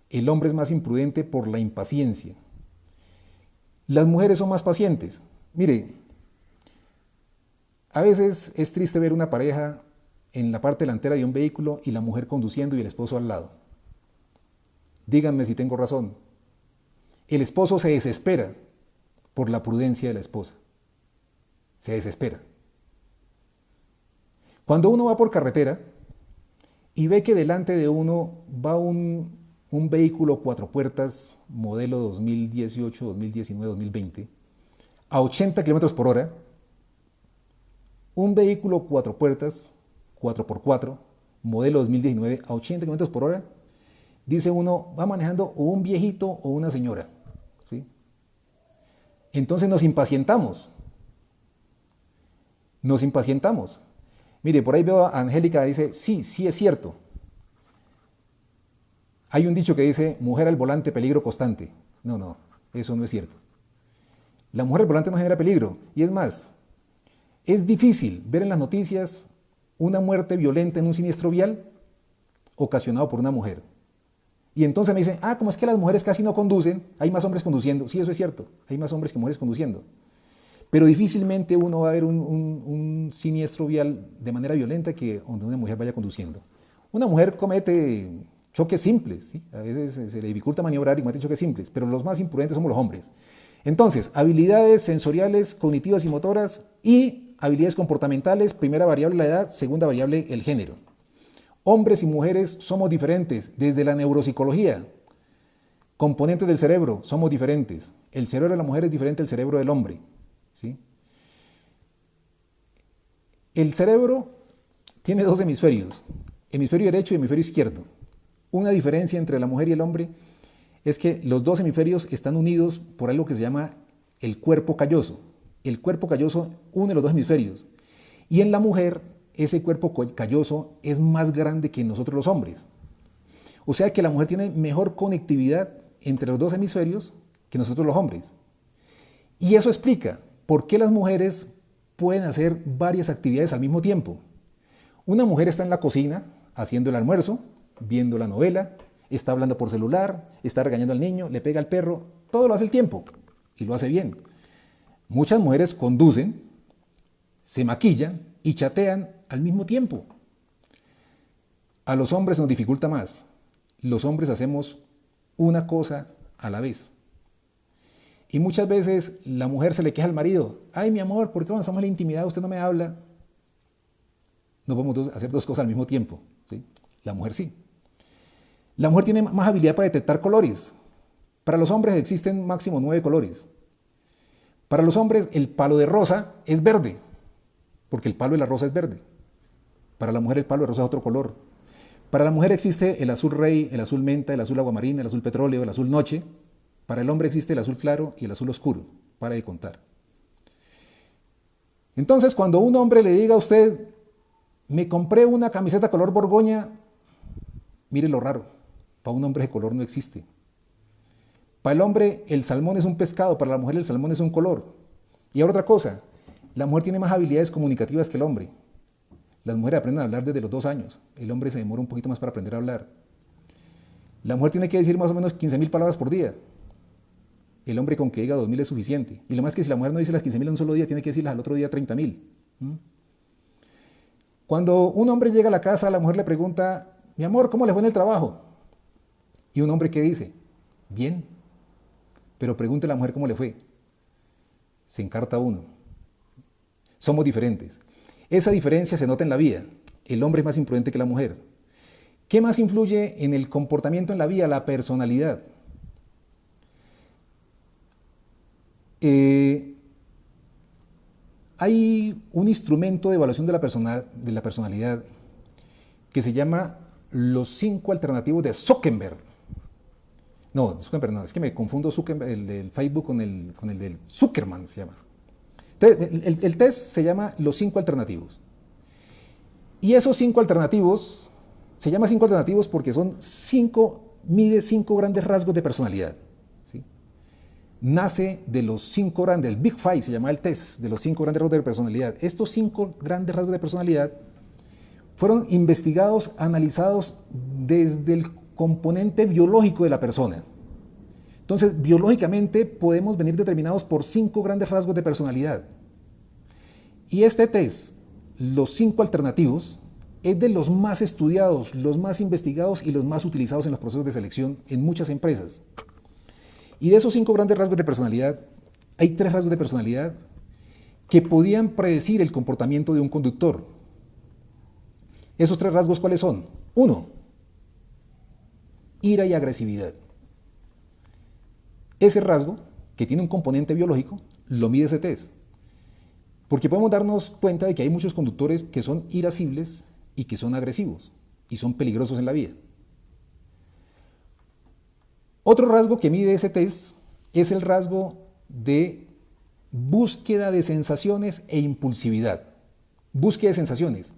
El hombre es más imprudente por la impaciencia. Las mujeres son más pacientes. Mire, a veces es triste ver una pareja en la parte delantera de un vehículo y la mujer conduciendo y el esposo al lado. Díganme si tengo razón. El esposo se desespera por la prudencia de la esposa. Se desespera. Cuando uno va por carretera y ve que delante de uno va un vehículo cuatro puertas, modelo 2018, 2019, 2020, a 80 km por hora, un vehículo cuatro puertas, 4x4, modelo 2019, a 80 km por hora, dice uno, va manejando o un viejito o una señora, ¿sí? Entonces nos impacientamos. Nos impacientamos. Mire, por ahí veo a Angélica, dice, sí, sí es cierto. Hay un dicho que dice, mujer al volante, peligro constante. No, eso no es cierto. La mujer al volante no genera peligro. Y es más, es difícil ver en las noticias una muerte violenta en un siniestro vial ocasionado por una mujer. Y entonces me dicen, como es que las mujeres casi no conducen, hay más hombres conduciendo. Sí, eso es cierto, hay más hombres que mujeres conduciendo. Pero difícilmente uno va a ver un siniestro vial de manera violenta que donde una mujer vaya conduciendo. Una mujer comete choques simples, ¿sí? A veces se le dificulta maniobrar y comete choques simples, pero los más imprudentes somos los hombres. Entonces, habilidades sensoriales, cognitivas y motoras y habilidades comportamentales, primera variable la edad, segunda variable el género. Hombres y mujeres somos diferentes desde la neuropsicología. Componentes del cerebro somos diferentes. El cerebro de la mujer es diferente al cerebro del hombre, ¿sí? El cerebro tiene dos hemisferios, hemisferio derecho y hemisferio izquierdo. Una diferencia entre la mujer y el hombre es que los dos hemisferios están unidos por algo que se llama el cuerpo calloso. El cuerpo calloso une los dos hemisferios. Y en la mujer, ese cuerpo calloso es más grande que en nosotros los hombres. O sea que la mujer tiene mejor conectividad entre los dos hemisferios que nosotros los hombres. Y eso explica por qué las mujeres pueden hacer varias actividades al mismo tiempo. Una mujer está en la cocina haciendo el almuerzo, viendo la novela, está hablando por celular, está regañando al niño, le pega al perro, todo lo hace el tiempo y lo hace bien. Muchas mujeres conducen, se maquillan y chatean al mismo tiempo. A los hombres nos dificulta más. Los hombres hacemos una cosa a la vez. Y muchas veces la mujer se le queja al marido, ay mi amor, ¿por qué cuando estamos en la intimidad usted no me habla? No podemos hacer dos cosas al mismo tiempo, ¿sí? La mujer sí. La mujer tiene más habilidad para detectar colores. Para los hombres existen máximo 9 colores. Para los hombres el palo de rosa es verde, porque el palo de la rosa es verde. Para la mujer el palo de rosa es otro color. Para la mujer existe el azul rey, el azul menta, el azul aguamarina, el azul petróleo, el azul noche. Para el hombre existe el azul claro y el azul oscuro. Para de contar. Entonces, cuando un hombre le diga a usted, me compré una camiseta color borgoña, mire lo raro. Para un hombre ese color no existe. Para el hombre el salmón es un pescado, para la mujer el salmón es un color. Y ahora otra cosa, la mujer tiene más habilidades comunicativas que el hombre. Las mujeres aprenden a hablar desde los 2 años, el hombre se demora un poquito más para aprender a hablar. La mujer tiene que decir más o menos 15.000 palabras por día. El hombre con que diga 2.000 es suficiente. Y lo más que si la mujer no dice las 15.000 en un solo día, tiene que decirlas al otro día 30.000. Cuando un hombre llega a la casa, la mujer le pregunta, mi amor, ¿cómo le fue en el trabajo? Y un hombre, ¿qué dice? Bien. Pero pregunte a la mujer cómo le fue. Se encarta uno. Somos diferentes. Esa diferencia se nota en la vida. El hombre es más imprudente que la mujer. ¿Qué más influye en el comportamiento en la vida? La personalidad. Hay un instrumento de evaluación de la personalidad que se llama los 5 alternativos de Zuckerberg. No, Zuckerberg no, es que me confundo Zuckerberg, el del Facebook con el del Zuckerman se llama. Entonces, el test se llama los 5 alternativos. Y esos 5 alternativos, se llama 5 alternativos porque mide 5 grandes rasgos de personalidad. ¿Sí? Nace de los 5 grandes, el Big Five se llama el test, de los 5 grandes rasgos de personalidad. Estos 5 grandes rasgos de personalidad fueron investigados, analizados desde el componente biológico de la persona. Entonces, biológicamente podemos venir determinados por 5 grandes rasgos de personalidad. Y este test, los 5 alternativos, es de los más estudiados, los más investigados y los más utilizados en los procesos de selección en muchas empresas. Y de esos 5 grandes rasgos de personalidad, hay 3 rasgos de personalidad que podían predecir el comportamiento de un conductor. ¿Esos 3 rasgos cuáles son? 1, ira y agresividad. Ese rasgo, que tiene un componente biológico, lo mide ese test. Porque podemos darnos cuenta de que hay muchos conductores que son irascibles y que son agresivos y son peligrosos en la vida. Otro rasgo que mide ese test es el rasgo de búsqueda de sensaciones e impulsividad. Búsqueda de sensaciones.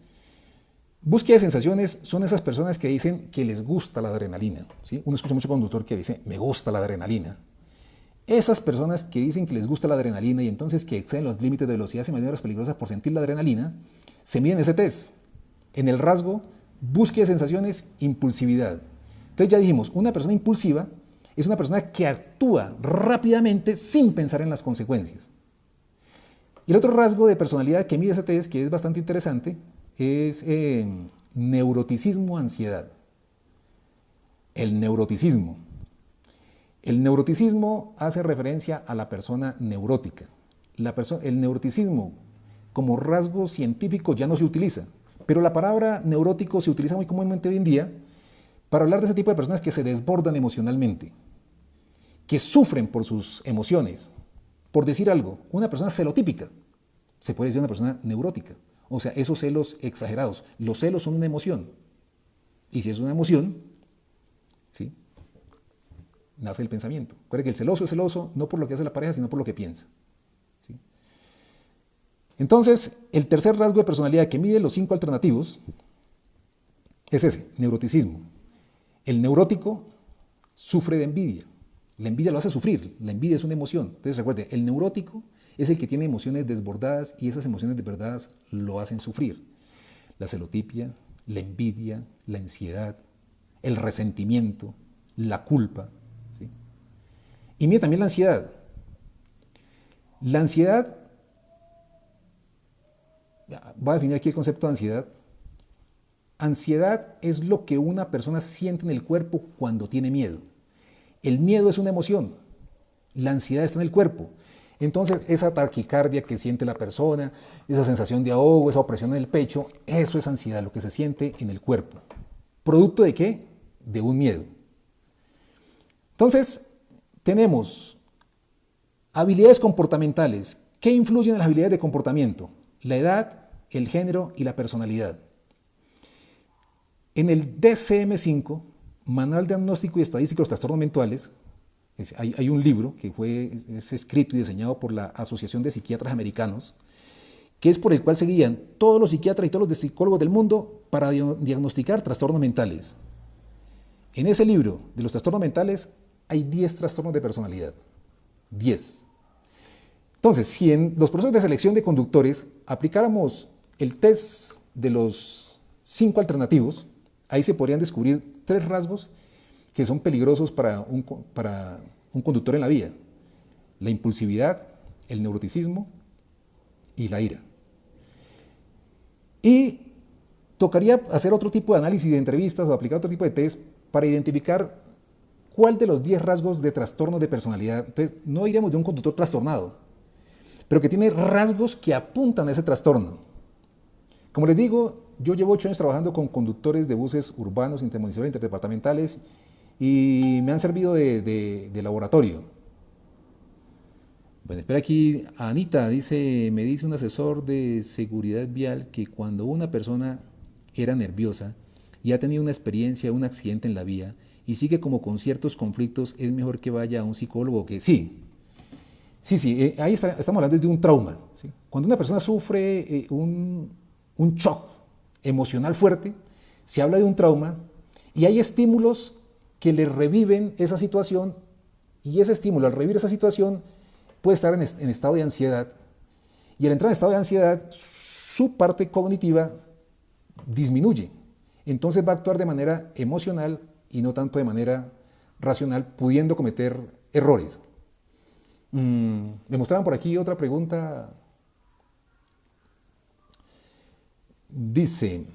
Búsqueda de sensaciones son esas personas que dicen que les gusta la adrenalina. ¿Sí? Uno escucha mucho conductor que dice, me gusta la adrenalina. Esas personas que dicen que les gusta la adrenalina y entonces que exceden los límites de velocidad y maniobras peligrosas por sentir la adrenalina, se miden ese test. En el rasgo, búsqueda de sensaciones, impulsividad. Entonces ya dijimos, una persona impulsiva es una persona que actúa rápidamente sin pensar en las consecuencias. Y el otro rasgo de personalidad que mide ese test, que es bastante interesante, es neuroticismo, ansiedad. El neuroticismo. El neuroticismo hace referencia a la persona neurótica. El neuroticismo como rasgo científico ya no se utiliza, pero la palabra neurótico se utiliza muy comúnmente hoy en día para hablar de ese tipo de personas que se desbordan emocionalmente, que sufren por sus emociones. Por decir algo, una persona celotípica se puede decir una persona neurótica. O sea, esos celos exagerados. Los celos son una emoción. Y si es una emoción, ¿sí?, nace el pensamiento. Recuerde que el celoso es celoso no por lo que hace la pareja, sino por lo que piensa. ¿Sí? Entonces, el tercer rasgo de personalidad que mide los 5 alternativos es ese, neuroticismo. El neurótico sufre de envidia. La envidia lo hace sufrir. La envidia es una emoción. Entonces, recuerde, el neurótico es el que tiene emociones desbordadas y esas emociones desbordadas lo hacen sufrir. La celotipia, la envidia, la ansiedad, el resentimiento, la culpa. ¿Sí? Y mire también la ansiedad. La ansiedad, voy a definir aquí el concepto de ansiedad. Ansiedad es lo que una persona siente en el cuerpo cuando tiene miedo. El miedo es una emoción, la ansiedad está en el cuerpo. Entonces, esa taquicardia que siente la persona, esa sensación de ahogo, esa opresión en el pecho, eso es ansiedad, lo que se siente en el cuerpo. ¿Producto de qué? De un miedo. Entonces, tenemos habilidades comportamentales. ¿Qué influyen en las habilidades de comportamiento? La edad, el género y la personalidad. En el DSM-5, Manual Diagnóstico y Estadístico de los Trastornos Mentales, hay un libro que es escrito y diseñado por la Asociación de Psiquiatras Americanos, que es por el cual se guían todos los psiquiatras y todos los psicólogos del mundo para diagnosticar trastornos mentales. En ese libro de los trastornos mentales hay 10 trastornos de personalidad. 10. Entonces, si en los procesos de selección de conductores aplicáramos el test de los 5 alternativos, ahí se podrían descubrir 3 rasgos que son peligrosos para un conductor en la vía: la impulsividad, el neuroticismo y la ira. Y tocaría hacer otro tipo de análisis de entrevistas o aplicar otro tipo de test para identificar cuál de los 10 rasgos de trastorno de personalidad. Entonces, no iremos de un conductor trastornado, pero que tiene rasgos que apuntan a ese trastorno. Como les digo, yo llevo 8 años trabajando con conductores de buses urbanos, intermunicipales, interdepartamentales, y me han servido de laboratorio. Bueno, espera aquí, Anita dice, me dice un asesor de seguridad vial que cuando una persona era nerviosa y ha tenido una experiencia, un accidente en la vía, y sigue como con ciertos conflictos, es mejor que vaya a un psicólogo. Que sí, ahí estamos hablando de un trauma. ¿Sí? Cuando una persona sufre un shock emocional fuerte, se habla de un trauma y hay estímulos que le reviven esa situación, y ese estímulo al revivir esa situación puede estar en estado de ansiedad, y al entrar en estado de ansiedad su parte cognitiva disminuye, entonces va a actuar de manera emocional y no tanto de manera racional, pudiendo cometer errores. Me mostraban por aquí otra pregunta. Dice,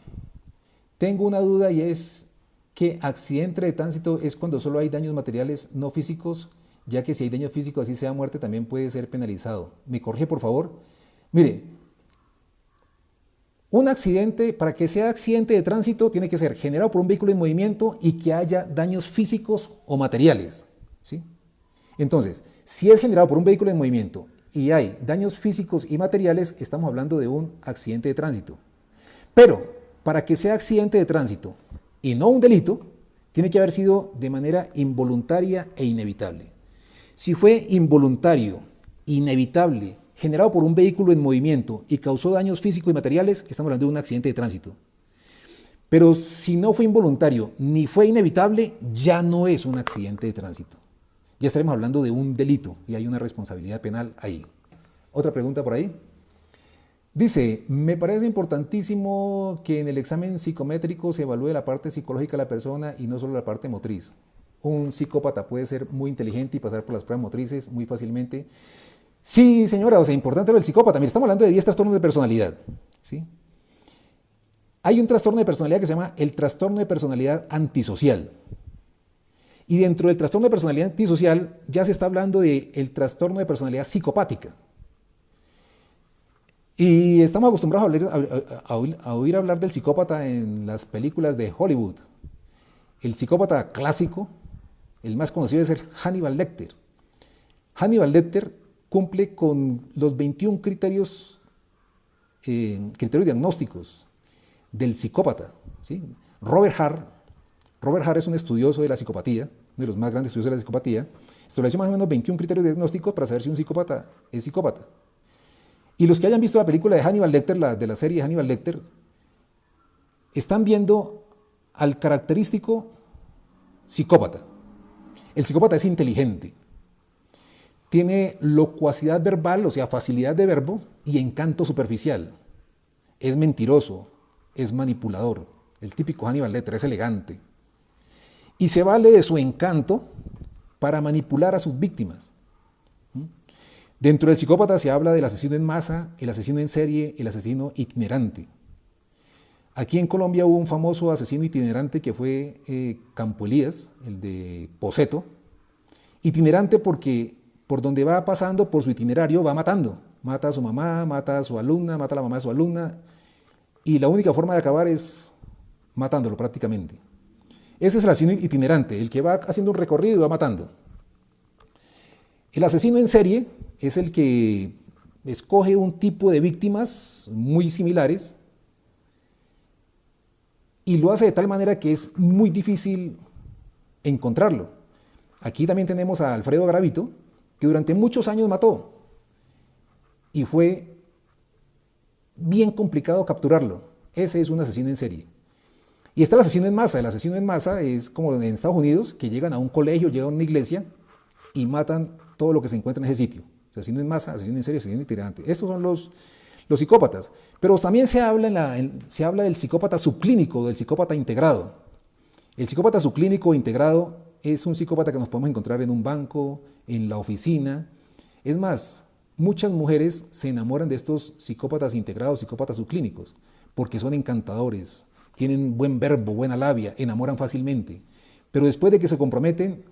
tengo una duda y es que accidente de tránsito es cuando solo hay daños materiales no físicos, ya que si hay daño físico, así sea muerte, también puede ser penalizado. ¿Me corrige, por favor? Mire, un accidente, para que sea accidente de tránsito, tiene que ser generado por un vehículo en movimiento y que haya daños físicos o materiales. ¿Sí? Entonces, si es generado por un vehículo en movimiento y hay daños físicos y materiales, estamos hablando de un accidente de tránsito. Pero, para que sea accidente de tránsito y no un delito, tiene que haber sido de manera involuntaria e inevitable. Si fue involuntario, inevitable, generado por un vehículo en movimiento y causó daños físicos y materiales, estamos hablando de un accidente de tránsito. Pero si no fue involuntario ni fue inevitable, ya no es un accidente de tránsito. Ya estaremos hablando de un delito y hay una responsabilidad penal ahí. Otra pregunta por ahí. Dice, me parece importantísimo que en el examen psicométrico se evalúe la parte psicológica de la persona y no solo la parte motriz. Un psicópata puede ser muy inteligente y pasar por las pruebas motrices muy fácilmente. Sí, señora, o sea, importante lo del psicópata. Mire, estamos hablando de 10 trastornos de personalidad, ¿sí? Hay un trastorno de personalidad que se llama el trastorno de personalidad antisocial. Y dentro del trastorno de personalidad antisocial ya se está hablando del trastorno de personalidad psicopática. Y estamos acostumbrados a oír hablar del psicópata en las películas de Hollywood. El psicópata clásico, el más conocido es el Hannibal Lecter. Hannibal Lecter cumple con los 21 criterios diagnósticos del psicópata, ¿sí? Robert Hart es un estudioso de la psicopatía, uno de los más grandes estudiosos de la psicopatía, estableció más o menos 21 criterios diagnósticos para saber si un psicópata es psicópata. Y los que hayan visto la película de Hannibal Lecter, de la serie Hannibal Lecter, están viendo al característico psicópata. El psicópata es inteligente, tiene locuacidad verbal, o sea, facilidad de verbo y encanto superficial. Es mentiroso, es manipulador. El típico Hannibal Lecter es elegante. Y se vale de su encanto para manipular a sus víctimas. Dentro del psicópata se habla del asesino en masa, el asesino en serie, el asesino itinerante. Aquí en Colombia hubo un famoso asesino itinerante que fue Campo Elías, el de Poseto. Itinerante porque por donde va pasando, por su itinerario, va matando. Mata a su mamá, mata a su alumna, mata a la mamá de su alumna. Y la única forma de acabar es matándolo prácticamente. Ese es el asesino itinerante, el que va haciendo un recorrido y va matando. El asesino en serie es el que escoge un tipo de víctimas muy similares y lo hace de tal manera que es muy difícil encontrarlo. Aquí también tenemos a Alfredo Garavito, que durante muchos años mató y fue bien complicado capturarlo. Ese es un asesino en serie. Y está el asesino en masa. El asesino en masa es como en Estados Unidos, que llegan a un colegio, llegan a una iglesia y matan todo lo que se encuentra en ese sitio. Asesino en masa, asesino en serie, asesino itinerante. Estos son los psicópatas. Pero también se habla del psicópata subclínico, del psicópata integrado. El psicópata subclínico o integrado es un psicópata que nos podemos encontrar en un banco, en la oficina. Es más, muchas mujeres se enamoran de estos psicópatas integrados, psicópatas subclínicos, porque son encantadores, tienen buen verbo, buena labia, enamoran fácilmente. Pero después de que se comprometen,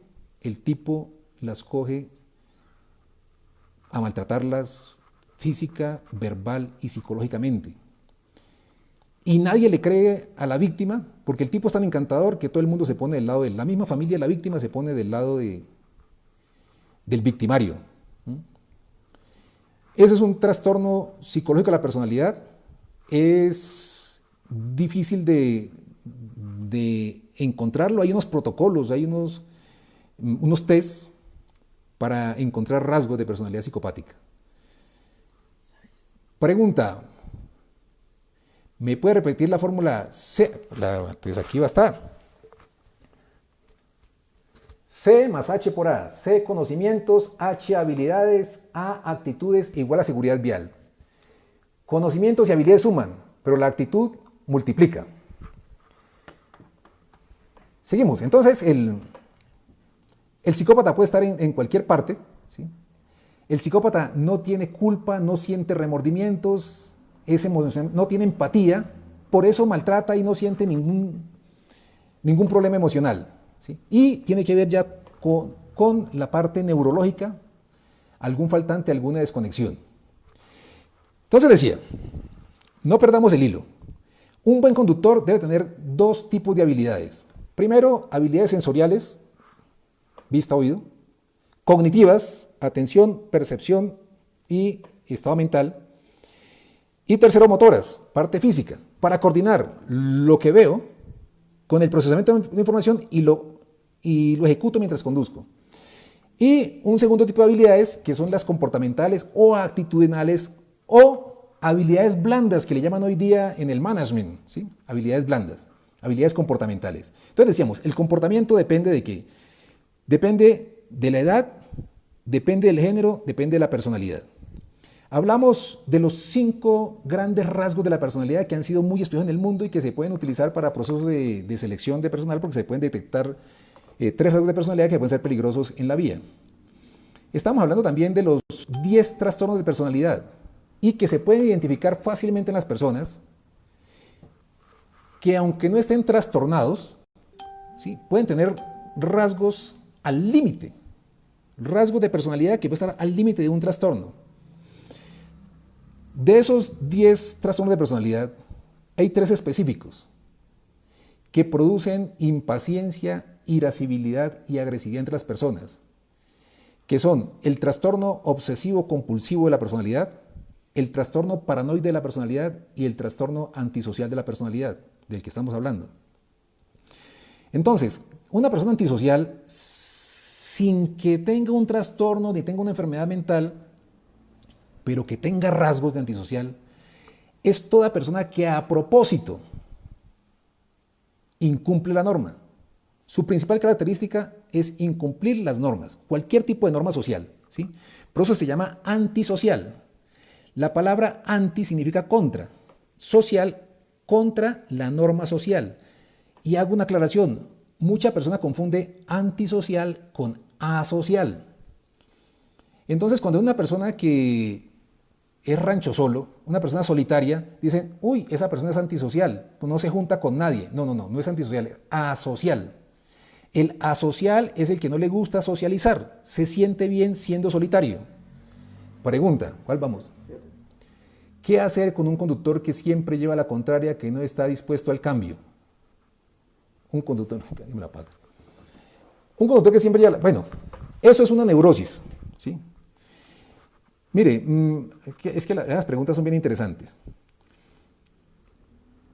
el tipo las coge a maltratarlas física, verbal y psicológicamente. Y nadie le cree a la víctima, porque el tipo es tan encantador que todo el mundo se pone del lado de él. La misma familia de la víctima se pone del lado del victimario. Ese es un trastorno psicológico de la personalidad. Es difícil de encontrarlo. Hay unos protocolos, hay unos tests para encontrar rasgos de personalidad psicopática. Pregunta. ¿Me puede repetir la fórmula C? Entonces aquí va a estar. C más H por A. C conocimientos, H habilidades, A actitudes igual a seguridad vial. Conocimientos y habilidades suman, pero la actitud multiplica. Seguimos. Entonces el psicópata puede estar en cualquier parte, ¿sí? El psicópata no tiene culpa, no siente remordimientos, no tiene empatía, por eso maltrata y no siente ningún problema emocional, ¿sí? Y tiene que ver ya con la parte neurológica, algún faltante, alguna desconexión. Entonces decía, no perdamos el hilo. Un buen conductor debe tener dos tipos de habilidades. Primero, habilidades sensoriales, vista, oído, cognitivas, atención, percepción y estado mental. Y tercero, motoras, parte física, para coordinar lo que veo con el procesamiento de información y lo ejecuto mientras conduzco. Y un segundo tipo de habilidades que son las comportamentales o actitudinales o habilidades blandas que le llaman hoy día en el management, ¿sí? Habilidades blandas, habilidades comportamentales. Entonces decíamos, el comportamiento depende de qué? Depende de la edad, depende del género, depende de la personalidad. Hablamos de los 5 grandes rasgos de la personalidad que han sido muy estudiados en el mundo y que se pueden utilizar para procesos de selección de personal porque se pueden detectar 3 rasgos de personalidad que pueden ser peligrosos en la vía. Estamos hablando también de los 10 trastornos de personalidad y que se pueden identificar fácilmente en las personas que aunque no estén trastornados, ¿sí?, pueden tener rasgos al límite, rasgos de personalidad que pueden estar al límite de un trastorno. De esos 10 trastornos de personalidad, hay 3 específicos que producen impaciencia, irascibilidad y agresividad entre las personas, que son el trastorno obsesivo-compulsivo de la personalidad, el trastorno paranoide de la personalidad y el trastorno antisocial de la personalidad, del que estamos hablando. Entonces, una persona antisocial, sin que tenga un trastorno ni tenga una enfermedad mental, pero que tenga rasgos de antisocial, es toda persona que a propósito incumple la norma. Su principal característica es incumplir las normas, cualquier tipo de norma social, ¿sí? Por eso se llama antisocial. La palabra anti significa contra, social, contra la norma social. Y hago una aclaración, mucha persona confunde antisocial con asocial. Entonces, cuando una persona que es rancho solo, una persona solitaria, dicen, uy, esa persona es antisocial, pues no se junta con nadie. No, no es antisocial, es asocial. El asocial es el que no le gusta socializar, se siente bien siendo solitario. Pregunta, ¿cuál vamos? ¿Qué hacer con un conductor que siempre lleva la contraria, que no está dispuesto al cambio? Un conductor, me la apago. Un conductor que siempre lleva, bueno, eso es una neurosis, ¿sí? Mire, es que las preguntas son bien interesantes.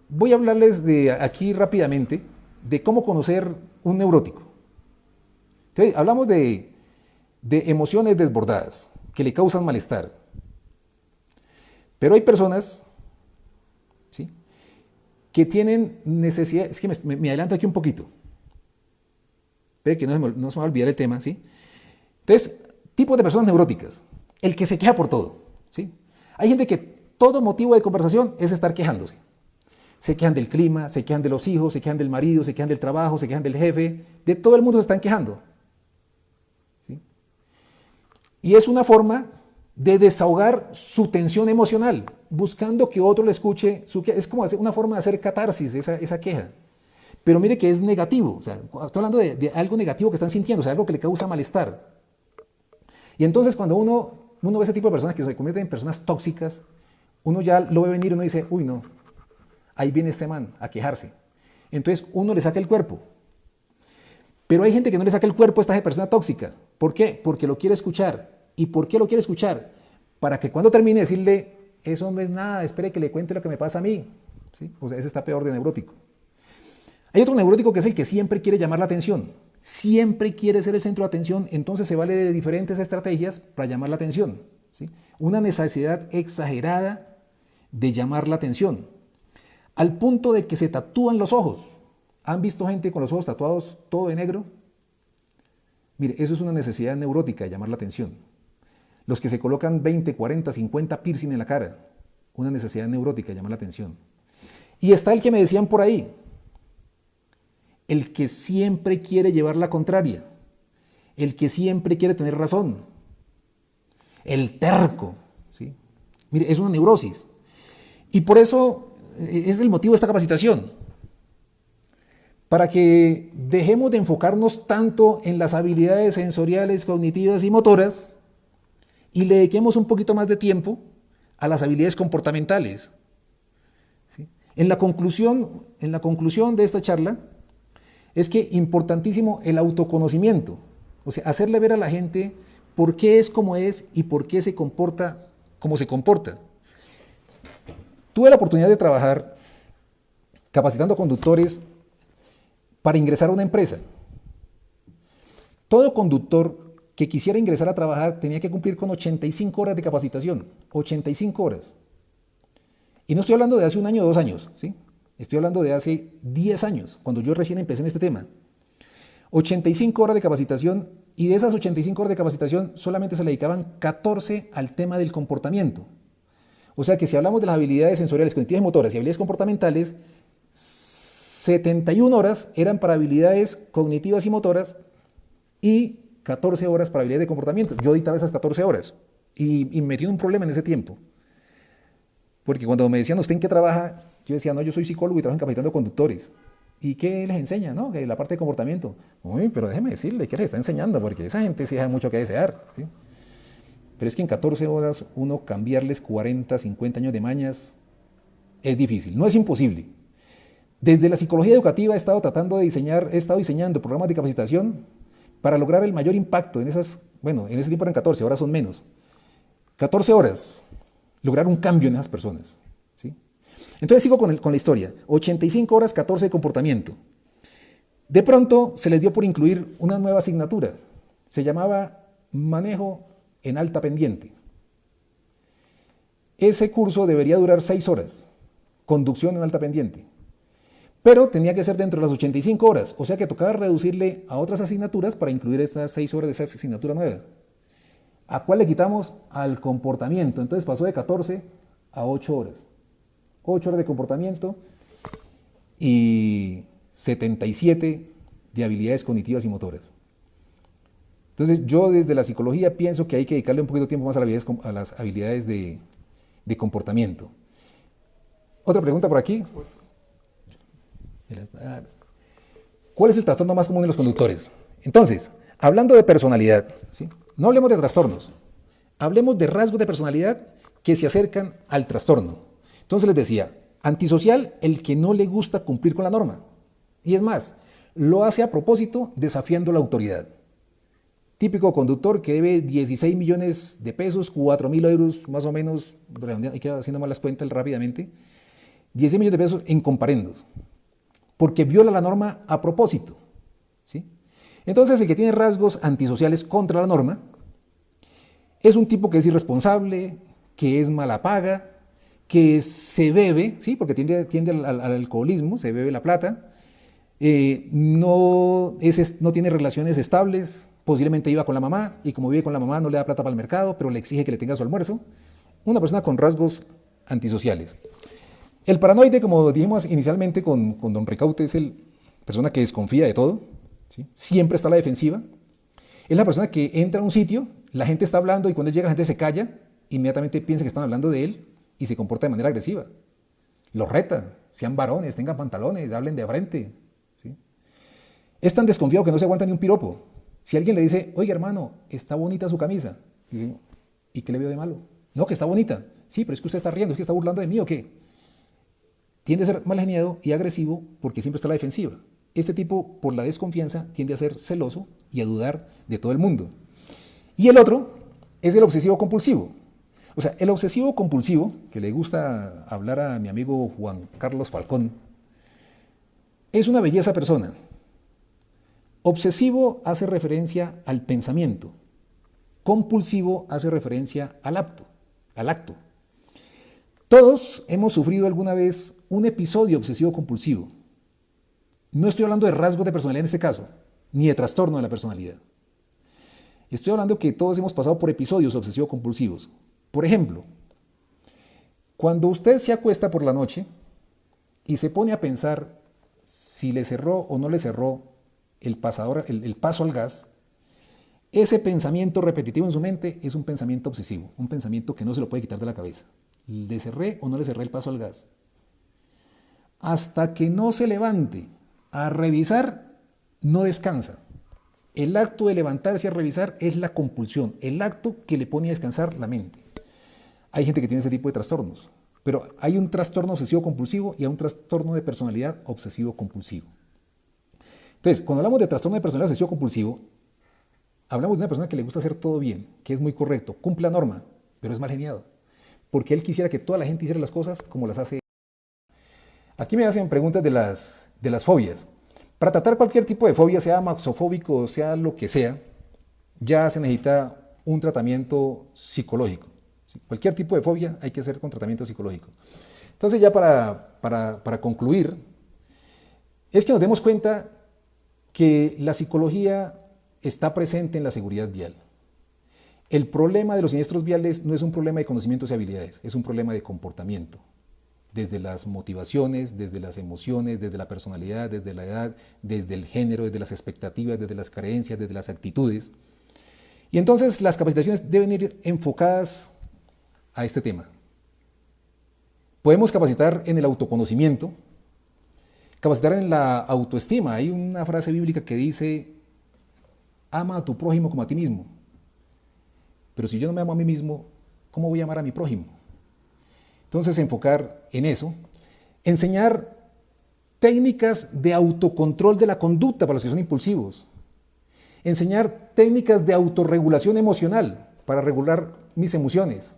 Voy a hablarles de aquí rápidamente de cómo conocer un neurótico. Entonces, hablamos de emociones desbordadas que le causan malestar. Pero hay personas, ¿sí?, que tienen necesidad, es que me adelanto aquí un poquito, ve que no se me va a olvidar el tema, ¿sí? Entonces, tipos de personas neuróticas. El que se queja por todo, ¿sí? Hay gente que todo motivo de conversación es estar quejándose. Se quejan del clima, se quejan de los hijos, se quejan del marido, se quejan del trabajo, se quejan del jefe, de todo el mundo se están quejando, ¿sí? Y es una forma de desahogar su tensión emocional, buscando que otro le escuche, es como una forma de hacer catarsis esa queja. Pero mire que es negativo, o sea, estoy hablando de algo negativo que están sintiendo, o sea, algo que le causa malestar. Y entonces cuando uno ve ese tipo de personas que se convierten en personas tóxicas, uno ya lo ve venir y uno dice, uy no, ahí viene este man a quejarse. Entonces uno le saca el cuerpo. Pero hay gente que no le saca el cuerpo a esta persona tóxica. ¿Por qué? Porque lo quiere escuchar. ¿Y por qué lo quiere escuchar? Para que cuando termine decirle, eso no es nada, espere que le cuente lo que me pasa a mí, ¿sí? O sea, ese está peor de neurótico. Hay otro neurótico que es el que siempre quiere llamar la atención. Siempre quiere ser el centro de atención, entonces se vale de diferentes estrategias para llamar la atención, ¿sí? Una necesidad exagerada de llamar la atención, al punto de que se tatúan los ojos. ¿Han visto gente con los ojos tatuados todo de negro? Mire, eso es una necesidad neurótica de llamar la atención. Los que se colocan 20, 40, 50 piercing en la cara, una necesidad neurótica de llamar la atención. Y está el que me decían por ahí, el que siempre quiere llevar la contraria, el que siempre quiere tener razón, el terco, ¿sí? Mire, es una neurosis. Y por eso es el motivo de esta capacitación, para que dejemos de enfocarnos tanto en las habilidades sensoriales, cognitivas y motoras y le dediquemos un poquito más de tiempo a las habilidades comportamentales, ¿sí? En la conclusión de esta charla es que importantísimo el autoconocimiento, o sea, hacerle ver a la gente por qué es como es y por qué se comporta como se comporta. Tuve la oportunidad de trabajar capacitando conductores para ingresar a una empresa. Todo conductor que quisiera ingresar a trabajar tenía que cumplir con 85 horas de capacitación, 85 horas. Y no estoy hablando de hace un año o 2 años, ¿sí? Estoy hablando de hace 10 años, cuando yo recién empecé en este tema. 85 horas de capacitación, y de esas 85 horas de capacitación solamente se le dedicaban 14 al tema del comportamiento. O sea que si hablamos de las habilidades sensoriales, cognitivas y motoras y habilidades comportamentales, 71 horas eran para habilidades cognitivas y motoras y 14 horas para habilidades de comportamiento. Yo dictaba esas 14 horas, Y me metí en un problema en ese tiempo. Porque cuando me decían, ¿usted en qué trabaja? Yo decía, no, yo soy psicólogo y trabajo en capacitando conductores. ¿Y qué les enseña? No, que la parte de comportamiento. Uy, pero déjeme decirle, ¿qué les está enseñando? Porque esa gente sí deja mucho que desear, ¿sí? Pero es que en 14 horas uno cambiarles 40, 50 años de mañas es difícil. No es imposible. Desde la psicología educativa he estado tratando de diseñar, he estado diseñando programas de capacitación para lograr el mayor impacto en esas, bueno, en ese tiempo eran 14, ahora son menos. 14 horas, lograr un cambio en esas personas, ¿sí? Entonces sigo con la historia. 85 horas, 14 de comportamiento. De pronto se les dio por incluir una nueva asignatura. Se llamaba manejo en alta pendiente. Ese curso debería durar 6 horas, conducción en alta pendiente. Pero tenía que ser dentro de las 85 horas, o sea que tocaba reducirle a otras asignaturas para incluir estas 6 horas de esa asignatura nueva. ¿A cuál le quitamos? Al comportamiento. Entonces pasó de 14 a 8 horas. 8 horas de comportamiento y 77 de habilidades cognitivas y motoras. Entonces yo desde la psicología pienso que hay que dedicarle un poquito de tiempo más a las habilidades de comportamiento. Otra pregunta por aquí. ¿Cuál es el trastorno más común en los conductores? Entonces, hablando de personalidad, ¿sí? No hablemos de trastornos, hablemos de rasgos de personalidad que se acercan al trastorno. Entonces les decía, antisocial, el que no le gusta cumplir con la norma. Y es más, lo hace a propósito desafiando la autoridad. Típico conductor que debe 16 millones de pesos, 4.000 euros más o menos, hay que ir haciendo más las cuentas rápidamente, 16 millones de pesos en comparendos, porque viola la norma a propósito, ¿sí? Entonces el que tiene rasgos antisociales contra la norma es un tipo que es irresponsable, que es mala paga, que se bebe, ¿sí? Porque tiende al alcoholismo, se bebe la plata, no tiene relaciones estables, posiblemente iba con la mamá y como vive con la mamá no le da plata para el mercado, pero le exige que le tenga su almuerzo. Una persona con rasgos antisociales. El paranoide, como dijimos inicialmente con don Ricaute, es la persona que desconfía de todo, ¿sí? Siempre está a la defensiva. Es la persona que entra a un sitio, la gente está hablando y cuando él llega la gente se calla, inmediatamente piensa que están hablando de él y se comporta de manera agresiva. Los reta, sean varones, tengan pantalones, hablen de frente, ¿sí? Es tan desconfiado que no se aguanta ni un piropo. Si alguien le dice, oye hermano, está bonita su camisa, ¿y qué le veo de malo? No, que está bonita. Sí, pero es que usted está riendo, es que está burlando de mí o qué. Tiende a ser mal geniado y agresivo porque siempre está a la defensiva. Este tipo, por la desconfianza, tiende a ser celoso y a dudar de todo el mundo. Y el otro es el obsesivo compulsivo. O sea, el obsesivo compulsivo, que le gusta hablar a mi amigo Juan Carlos Falcón, es una belleza persona. Obsesivo hace referencia al pensamiento. Compulsivo hace referencia al acto. Todos hemos sufrido alguna vez un episodio obsesivo compulsivo. No estoy hablando de rasgos de personalidad en este caso, ni de trastorno de la personalidad. Estoy hablando que todos hemos pasado por episodios obsesivo compulsivos. Por ejemplo, cuando usted se acuesta por la noche y se pone a pensar si le cerró o no le cerró el paso al gas, ese pensamiento repetitivo en su mente es un pensamiento obsesivo, un pensamiento que no se lo puede quitar de la cabeza. ¿Le cerré o no le cerré el paso al gas? Hasta que no se levante a revisar, no descansa. El acto de levantarse a revisar es la compulsión, el acto que le pone a descansar la mente. Hay gente que tiene ese tipo de trastornos, pero hay un trastorno obsesivo compulsivo y hay un trastorno de personalidad obsesivo compulsivo. Entonces, cuando hablamos de trastorno de personalidad obsesivo compulsivo, hablamos de una persona que le gusta hacer todo bien, que es muy correcto, cumple la norma, pero es mal geniado, porque él quisiera que toda la gente hiciera las cosas como las hace. Aquí me hacen preguntas de las fobias. Para tratar cualquier tipo de fobia, sea maxofóbico, sea lo que sea, ya se necesita un tratamiento psicológico. ¿Sí? Cualquier tipo de fobia hay que hacer con tratamiento psicológico. Entonces ya para concluir, es que nos demos cuenta que la psicología está presente en la seguridad vial. El problema de los siniestros viales no es un problema de conocimientos y habilidades, es un problema de comportamiento. Desde las motivaciones, desde las emociones, desde la personalidad, desde la edad, desde el género, desde las expectativas, desde las creencias, desde las actitudes. Y entonces las capacitaciones deben ir enfocadas a este tema. Podemos capacitar en el autoconocimiento, capacitar en la autoestima. Hay una frase bíblica que dice, ama a tu prójimo como a ti mismo. Pero si yo no me amo a mí mismo, ¿cómo voy a amar a mi prójimo? Entonces enfocar en eso, enseñar técnicas de autocontrol de la conducta para los que son impulsivos, enseñar técnicas de autorregulación emocional para regular mis emociones,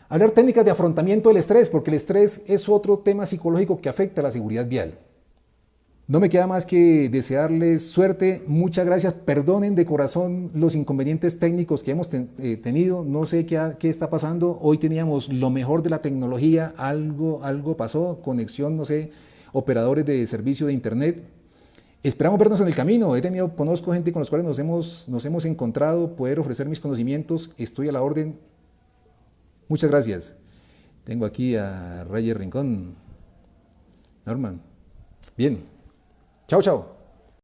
hablar técnicas de afrontamiento del estrés, porque el estrés es otro tema psicológico que afecta a la seguridad vial. No me queda más que desearles suerte, muchas gracias, perdonen de corazón los inconvenientes técnicos que hemos tenido, no sé qué está pasando, hoy teníamos lo mejor de la tecnología, algo pasó, conexión, no sé, operadores de servicio de internet. Esperamos vernos en el camino, conozco gente con los cuales nos hemos encontrado, poder ofrecer mis conocimientos, estoy a la orden. Muchas gracias. Tengo aquí a Reyes Rincón. Norman. Bien. Chao, chao.